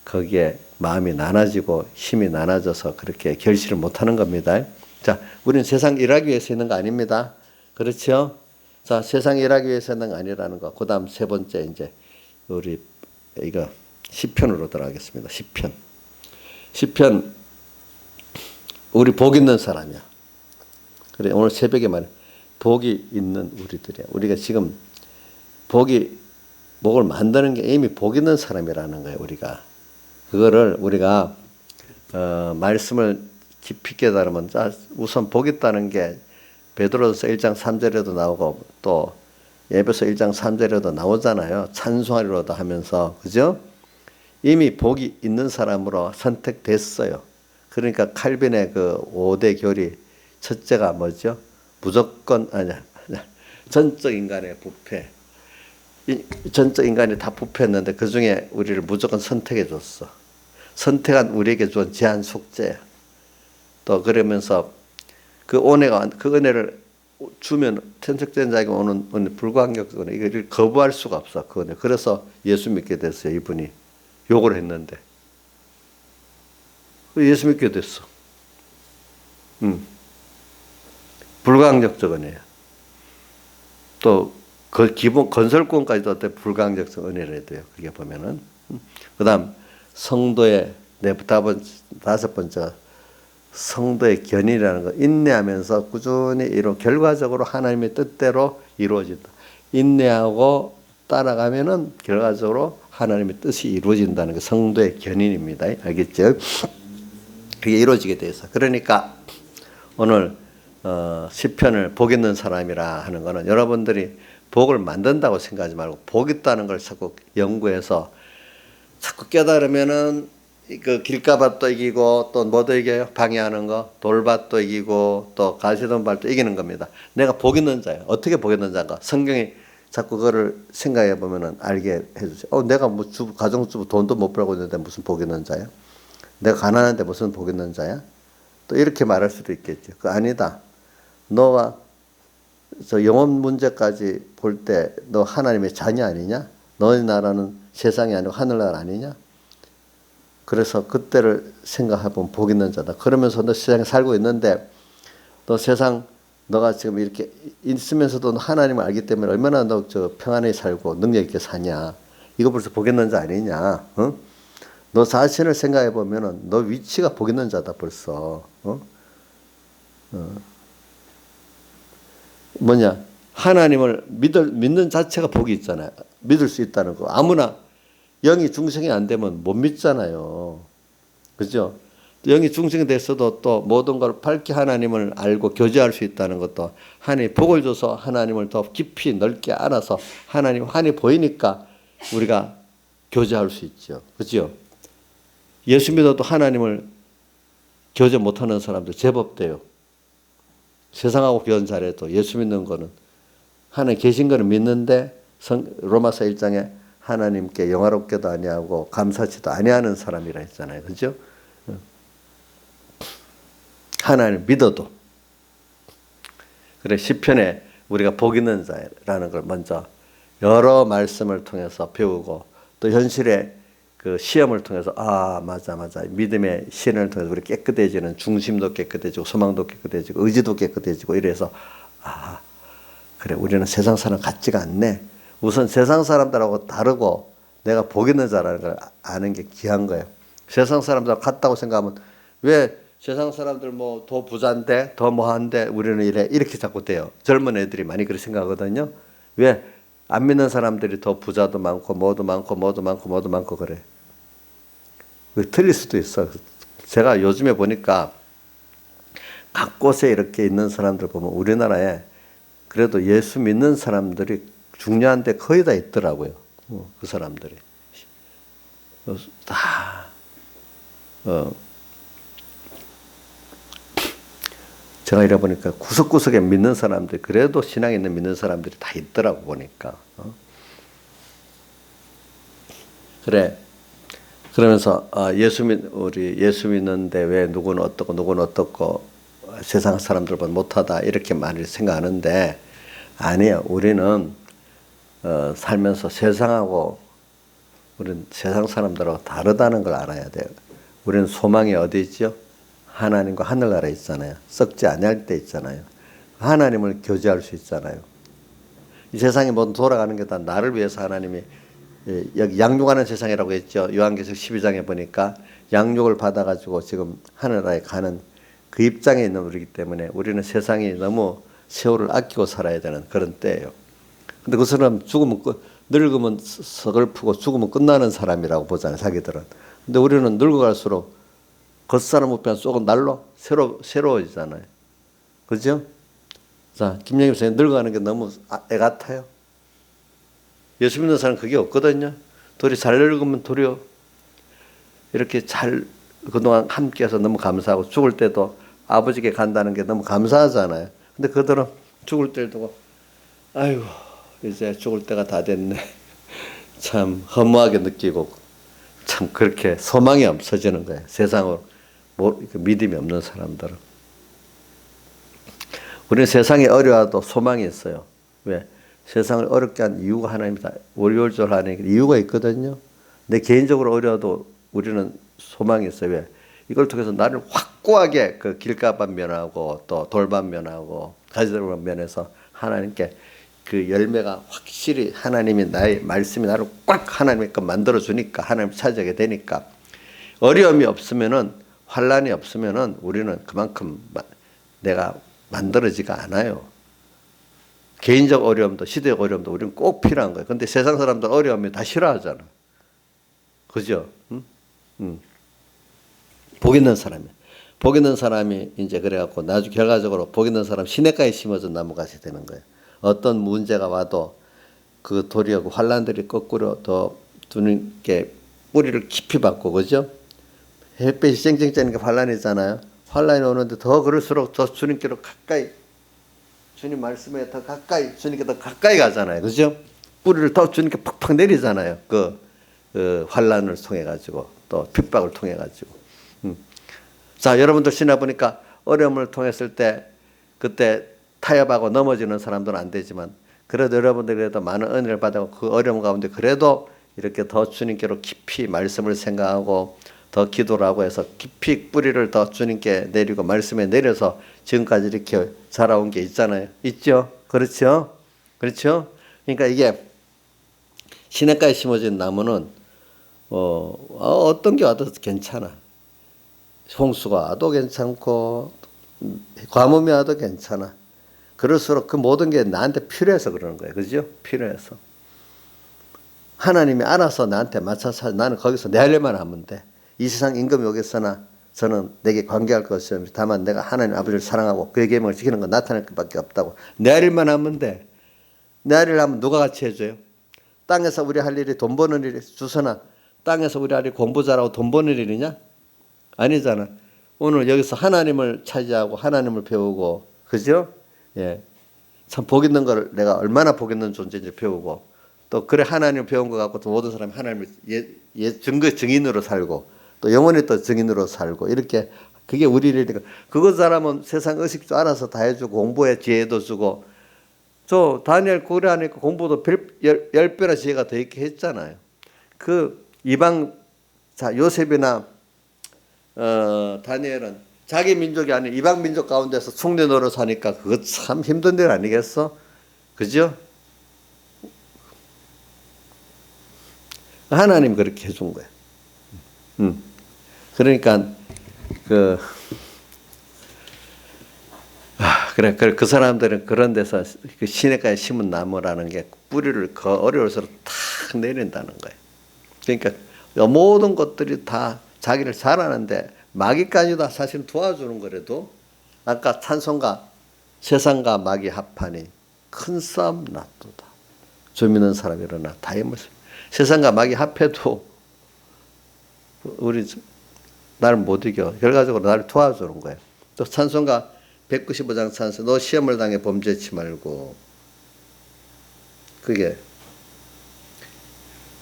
거기에 마음이 나눠지고 힘이 나눠져서 그렇게 결실을 못하는 겁니다. 자, 우리는 세상 일하기 위해서 있는 거 아닙니다. 그렇죠? 자, 세상 일하기 위해서 있는 거 아니라는 거. 그 다음 세 번째 이제 우리 이거 시편으로 들어가겠습니다. 시편 우리 복 있는 사람이야. 그래 오늘 새벽에 말해 복이 있는 우리들이야. 우리가 지금 복을 만드는 게 이미 복 있는 사람이라는 거예요. 우리가 그거를 우리가 말씀을 깊이 깨달으면 우선 복 있다는 게 베드로서 1장 3절에도 나오고 또 에베소 1장 3절에도 나오잖아요. 찬송하리로다 하면서 그죠? 이미 복이 있는 사람으로 선택됐어요. 그러니까 칼빈의 그 5대 교리 첫째가 뭐죠? 무조건 전적 인간의 부패. 전적 인간이 다 부패했는데 그 중에 우리를 무조건 선택해 줬어. 선택한 우리에게 준 제한 속죄야. 또 그러면서 그 은혜를 주면 천적된 자에게 오는 은혜, 불가항력적 은혜 이걸 거부할 수가 없어. 그 은혜. 그래서 예수 믿게 됐어요. 이분이 욕을 했는데 예수 믿게 됐어. 불가항력적 은혜야. 또 그 기본 건설권까지도 어때 불가항력적 은혜를 해도요. 그게 보면은 그다음 성도의 다섯 번째가 성도의 견인이라는 거. 인내하면서 꾸준히 결과적으로 하나님의 뜻대로 이루어진다. 인내하고 따라가면은 결과적으로 하나님의 뜻이 이루어진다는 게 성도의 견인입니다. 알겠죠? 그게 이루어지게 돼서. 그러니까 오늘 시편을 복 있는 사람이라 하는 거는 여러분들이 복을 만든다고 생각하지 말고 복 있다는 걸 자꾸 연구해서 자꾸 깨달으면은 그 길가밭도 이기고 또 뭐도 이겨요? 방해하는 거, 돌밭도 이기고 또 가시덤불도 이기는 겁니다. 내가 복 있는 자예요. 어떻게 복 있는 자인가? 성경이 자꾸 그거를 생각해 보면은 알게 해주세요. 내가 뭐 가정주부 돈도 못 벌고 있는데 무슨 복 있는 자야? 내가 가난한데 무슨 복 있는 자야? 또 이렇게 말할 수도 있겠죠. 그 아니다. 너가 저 영혼 문제까지 볼 때 너 하나님의 자녀 아니냐? 너의 나라는 세상이 아니고 하늘나라 아니냐? 그래서 그때를 생각해보면 복 있는 자다. 그러면서 너 세상에 살고 있는데 너 세상 너가 지금 이렇게 있으면서도 하나님을 알기 때문에 얼마나 너 저 평안히 살고 능력 있게 사냐? 이거 벌써 복 있는 자 아니냐? 어? 너 자신을 생각해 보면은 너 위치가 복 있는 자다 벌써. 뭐냐? 하나님을 믿는 자체가 복이 있잖아요. 믿을 수 있다는 거. 아무나 영이 중생이 안 되면 못 믿잖아요. 그죠? 영이 중생이 됐어도 또 모든 걸 밝게 하나님을 알고 교제할 수 있다는 것도 하나님 복을 줘서 하나님을 더 깊이 넓게 알아서 하나님 환히 보이니까 우리가 교제할 수 있죠. 그죠? 예수 믿어도 하나님을 교제 못하는 사람들 제법 돼요. 세상하고 교환 잘해도 예수 믿는 거는 하나님 계신 거는 믿는데 로마서 1장에 하나님께 영화롭게도 아니하고 감사치도 아니하는 사람이라 했잖아요. 그죠? 하나님을 믿어도. 그래 시편에 우리가 복 있는 자라는 걸 먼저 여러 말씀을 통해서 배우고 또 현실의 그 시험을 통해서 맞아 믿음의 시련을 통해서 우리 깨끗해지는 중심도 깨끗해지고 소망도 깨끗해지고 의지도 깨끗해지고 이래서 그래 우리는 세상 사람 같지가 않네. 우선 세상 사람들하고 다르고 내가 복 있는 자라는 걸 아는 게 귀한 거예요. 세상 사람들하고 같다고 생각하면 왜 세상 사람들 뭐 더 부자인데 더 뭐한데 우리는 이렇게 자꾸 돼요. 젊은 애들이 많이 그렇게 생각하거든요. 왜 안 믿는 사람들이 더 부자도 많고 뭐도 많고 그래. 틀릴 수도 있어. 제가 요즘에 보니까 각 곳에 이렇게 있는 사람들 보면 우리나라에 그래도 예수 믿는 사람들이 중요한데 거의 다 있더라고요. 그 사람들이 다 제가 이래 보니까 구석구석에 믿는 사람들 그래도 신앙 있는 믿는 사람들이 다 있더라고 보니까. 그래. 그러면서 우리 예수 믿는데 왜 누구는 어떻고 세상 사람들보다 못하다 이렇게 많이 생각하는데 아니에요. 우리는 살면서 우리는 세상 사람들하고 다르다는 걸 알아야 돼요. 우리는 소망이 어디 있죠? 하나님과 하늘나라에 있잖아요. 썩지 아니할 때 있잖아요. 하나님을 교제할 수 있잖아요. 이 세상이 모두 돌아가는 게 다 나를 위해서 하나님이 여기 양육하는 세상이라고 했죠. 요한계시록 12장에 보니까 양육을 받아가지고 지금 하늘나라에 가는 그 입장에 있는 우리이기 때문에 우리는 세상이 너무 세월을 아끼고 살아야 되는 그런 때예요. 근데 그 사람 죽으면 늙으면 서글프고 죽으면 끝나는 사람이라고 보잖아요, 자기들은. 근데 우리는 늙어갈수록 겉사람 우편 속은 날로 새로워지잖아요. 그죠? 자, 김영임 선생님 늙어가는 게 너무 애 같아요. 예수 믿는 사람은 그게 없거든요. 둘이 잘 늙으면 둘이 이렇게 잘 그동안 함께해서 너무 감사하고 죽을 때도 아버지께 간다는 게 너무 감사하잖아요. 근데 그들은 죽을 때도 아이고 이제 죽을 때가 다 됐네. 참 허무하게 느끼고 참 그렇게 소망이 없어지는 거예요. 세상으로 믿음이 없는 사람들은. 우리는 세상이 어려워도 소망이 있어요. 왜? 세상을 어렵게 한 이유가 하나입니다. 월요일절하는 이유가 있거든요. 내 개인적으로 어려워도 우리는 소망이 있어요. 왜? 이걸 통해서 나를 확고하게 그 길가반 면하고 또 돌반 면하고 가지돌반 면에서 하나님께 그 열매가 확실히 하나님이 나의 말씀이 나를 꽉 하나님의 것 만들어 주니까 하나님을 찾아게 되니까 어려움이 없으면은 환란이 없으면은 우리는 그만큼 내가 만들어지가 않아요. 개인적 어려움도 시대적 어려움도 우리는 꼭 필요한 거예요. 근데 세상 사람들 어려움이 다 싫어하잖아. 그죠? 복 있는 사람이. 복 있는 사람이 이제 그래갖고 나중에 결과적으로 복 있는 사람 시냇가에 심어진 나무같이 되는 거예요. 어떤 문제가 와도 그 도리어 그 환란들이 거꾸로 더 주님께 뿌리를 깊이 받고 그죠? 햇빛이 쨍쨍 쬐는 게 환란이잖아요. 환란이 오는데 더 그럴수록 더 주님께로 가까이 주님 말씀에 더 가까이 주님께 더 가까이 가잖아요. 그죠? 뿌리를 더 주님께 팍팍 내리잖아요. 그 환란을 통해 가지고 또 핍박을 통해 가지고. 자, 여러분들 지나 보니까 어려움을 통했을 때 그때 타협하고 넘어지는 사람들은 안 되지만 그래도 여러분들이 그래도 많은 은혜를 받고 그 어려움 가운데 그래도 이렇게 더 주님께로 깊이 말씀을 생각하고 더 기도를 하고 해서 깊이 뿌리를 더 주님께 내리고 말씀에 내려서 지금까지 이렇게 자라온 게 있잖아요. 있죠? 그렇죠? 그렇죠? 그러니까 이게 시냇가에 심어진 나무는 어떤 게 와도 괜찮아. 홍수가 와도 괜찮고 가뭄이 와도 괜찮아. 그럴수록 그 모든 게 나한테 필요해서 그러는 거예요. 그죠? 필요해서. 하나님이 알아서 나한테 맞춰서 나는 거기서 내 할 일만 하면 돼. 이 세상 임금이 오겠으나 저는 내게 관계할 것이 없이 다만 내가 하나님 아버지를 사랑하고 그의 계명을 지키는 건 나타날 것밖에 없다고. 내 할 일만 하면 돼. 내 할 일 하면 누가 같이 해줘요? 땅에서 우리 할 일이 돈 버는 일이 주선아 땅에서 우리 할 일이 공부 잘하고 돈 버는 일이냐? 아니잖아. 오늘 여기서 하나님을 차지하고 하나님을 배우고 그죠? 예. 참 복 있는 걸 내가 얼마나 복 있는 존재인지 배우고 또 그래 하나님을 배운 것 같고 또 모든 사람이 하나님을 증인으로 살고 또 영원히 또 증인으로 살고 이렇게 그게 우리 일이니까 그거 잘하면 세상 의식도 알아서 다 해주고 공부에 지혜도 주고 저 다니엘 고래 하니까 공부도 10배나 지혜가 더 있게 했잖아요. 그 이방 자 요셉이나 다니엘은 자기 민족이 아닌 이방 민족 가운데서 총리 노릇 하니까 그거 참 힘든 일 아니겠어? 그죠? 하나님 그렇게 해준 거야. 그러니까 그래 그 사람들은 그런 데서 그 시냇가에 심은 나무라는 게 뿌리를 어려울수록 탁 내린다는 거예요. 그러니까 모든 것들이 다 자기를 잘하는데 마귀까지도 사실 도와주는 거라도 아까 찬송가 세상과 마귀 합하니 큰 싸움 놔두다. 주 믿는 사람이 일어나 다임을 세상과 마귀 합해도 우리 나를 못 이겨. 결과적으로 나를 도와주는 거예요. 또 찬송가 195장 찬송 너 시험을 당해 범죄치 말고 그게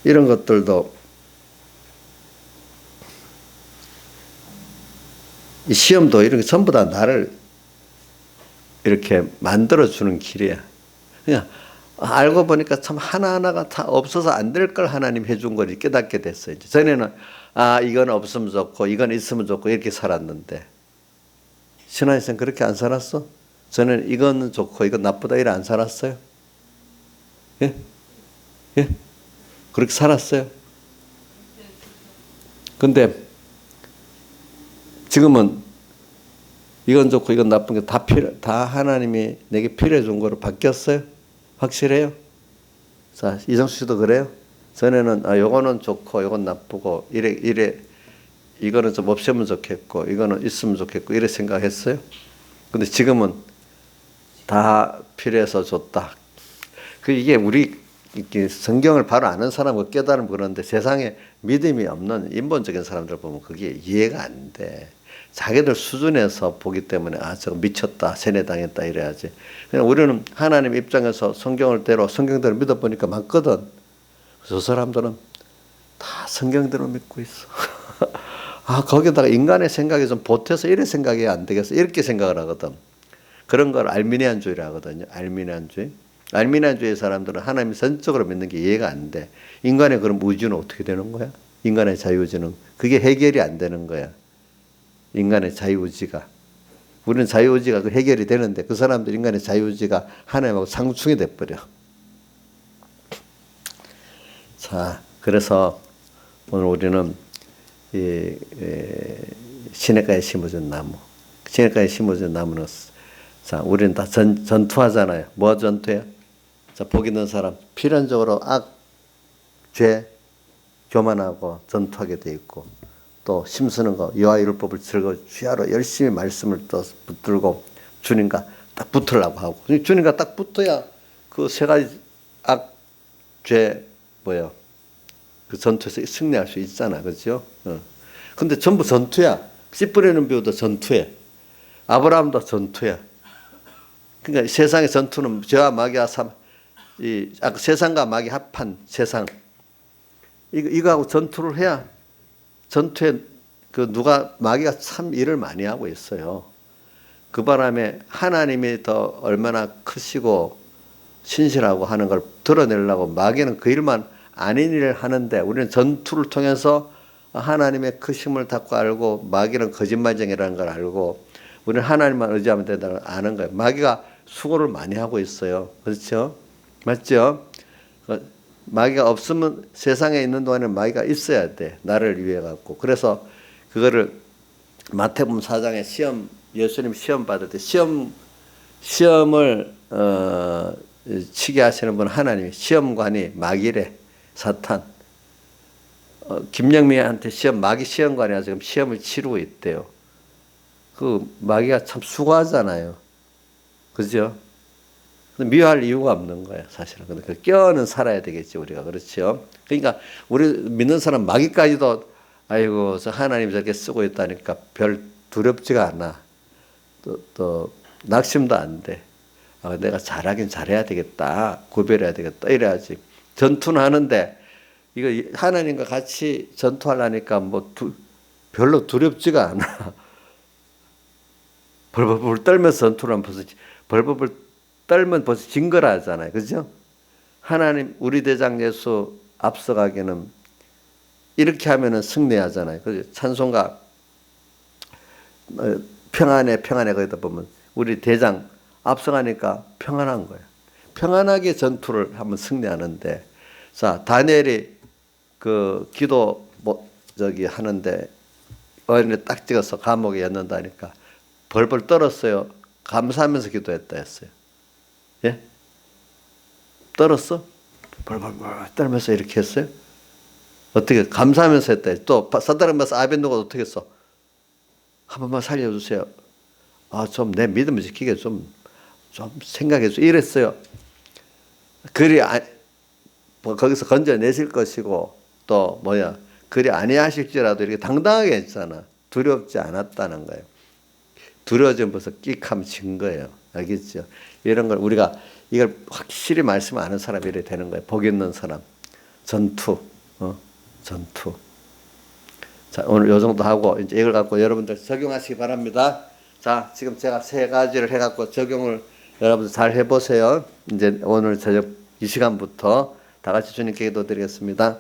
이런 것들도 이 시험도 이런 게 전부 다 나를 이렇게 만들어주는 길이야. 그냥 알고 보니까 참 하나하나가 다 없어서 안 될 걸 하나님 해준 걸 깨닫게 됐어요. 이제 전에는 이건 없으면 좋고 이건 있으면 좋고 이렇게 살았는데 신앙생활 그렇게 안 살았어? 저는 이건 좋고 이건 나쁘다 이래 안 살았어요? 예? 예? 그렇게 살았어요? 근데 지금은 이건 좋고 이건 나쁜 게 다 하나님이 내게 필요해 준 거로 바뀌었어요? 확실해요? 자, 이정수 씨도 그래요? 전에는 요거는 좋고 요건 나쁘고 이래 이거는 좀 없으면 좋겠고 이거는 있으면 좋겠고 이래 생각했어요? 근데 지금은 다 필요해서 좋다. 이게 우리 이렇게 성경을 바로 아는 사람과 깨달으면 그러는데 세상에 믿음이 없는 인본적인 사람들 보면 그게 이해가 안 돼. 자기들 수준에서 보기 때문에 저거 미쳤다, 세뇌당했다 이래야지. 그냥 우리는 하나님 입장에서 성경대로 믿어보니까 맞거든. 저 사람들은 다 성경대로 믿고 있어. 거기다가 인간의 생각이 좀 보태서 이래 생각이 안 되겠어. 이렇게 생각을 하거든. 그런 걸 알미니안주의라 하거든요. 알미니안주의 사람들은 하나님이 전적으로 믿는 게 이해가 안 돼. 인간의 그럼 의지는 어떻게 되는 거야? 인간의 자유의지는 그게 해결이 안 되는 거야. 인간의 자유의지가. 우리는 자유의지가 해결이 되는데 그 사람들 인간의 자유의지가 하나님하고 상충이 돼버려. 자, 그래서 오늘 우리는 시냇가에 심어진 나무. 시냇가에 심어진 나무는 자, 우리는 다 전투하잖아요. 뭐 전투해요? 자, 복 있는 사람 필연적으로 죄 교만하고 전투하게 돼 있고 또 힘쓰는 거 여호와 율법을 즐거워 주야로 열심히 말씀을 또 붙들고 주님과 딱 붙으려고 하고 주님과 딱 붙어야 그 세 가지 죄 그 전투에서 승리할 수 있잖아, 그렇죠? 근데 전부 전투야. 씨 뿌리는 비유도 전투해. 아브라함도 전투야. 그러니까 세상의 전투는 죄와 마귀와 세상과 마귀 합한 세상. 이거하고 전투를 해야 전투에 마귀가 참 일을 많이 하고 있어요. 그 바람에 하나님이 더 얼마나 크시고 신실하고 하는 걸 드러내려고 마귀는 그 일만 아닌 일을 하는데 우리는 전투를 통해서 하나님의 크심을 닫고 알고 마귀는 거짓말쟁이라는 걸 알고 우리는 하나님만 의지하면 된다는 걸 아는 거예요. 마귀가 수고를 많이 하고 있어요. 그렇죠? 맞죠? 마귀가 없으면 세상에 있는 동안에는 마귀가 있어야 돼. 나를 위해 갖고. 그래서 그거를 마태복음 4장에 예수님 시험 받을 때 시험을 치게 하시는 분은 하나님이 시험관이 마귀래. 사탄. 김영미한테 마귀 시험관이야 지금 시험을 치르고 있대요. 그 마귀가 참 수고하잖아요. 그죠? 미워할 이유가 없는 거야, 사실은. 근데 껴는 살아야 되겠지, 우리가. 그렇죠? 그러니까, 우리 믿는 사람 마귀까지도, 아이고, 하나님 저렇게 쓰고 있다니까 별 두렵지가 않아. 또 낙심도 안 돼. 내가 잘하긴 잘해야 되겠다. 구별해야 되겠다. 이래야지. 전투는 하는데, 이거 하나님과 같이 전투하려니까 별로 두렵지가 않아. 벌벌 떨면서 전투를 하면 벌벌 떨면 벌써 진 거라 하잖아요. 그죠? 하나님, 우리 대장 예수 앞서가기는 이렇게 하면은 승리하잖아요. 그죠? 찬송가, 평안해 거기다 보면 우리 대장 앞서가니까 평안한 거예요. 평안하게 전투를 하면 승리하는데, 자, 다니엘이 기도 하는데, 어린이 딱 찍어서 감옥에 였는다니까 벌벌 떨었어요. 감사하면서 기도했다 했어요. 예? 떨었어? 벌벌 떨면서 이렇게 했어요? 어떻게 감사하면서 했다. 또 사드락메사 아벤노가 어떻게 했어? 한 번만 살려주세요. 좀 내 믿음을 지키게 좀 생각해 줘. 이랬어요. 그리 거기서 건져내실 것이고 또 그리 아니하실지라도 이렇게 당당하게 했잖아. 두렵지 않았다는 거예요. 두려워지면 벌써 끽하면 진 거예요. 알겠죠? 이런 걸 우리가 이걸 확실히 말씀 아는 사람이 이래 되는 거예요. 복 있는 사람. 전투. 자, 오늘 요 정도 하고 이제 이걸 갖고 여러분들 적용하시기 바랍니다. 자, 지금 제가 3가지를 해갖고 적용을 여러분들 잘 해보세요. 이제 오늘 저녁 이 시간부터 다 같이 주님께 기도드리겠습니다.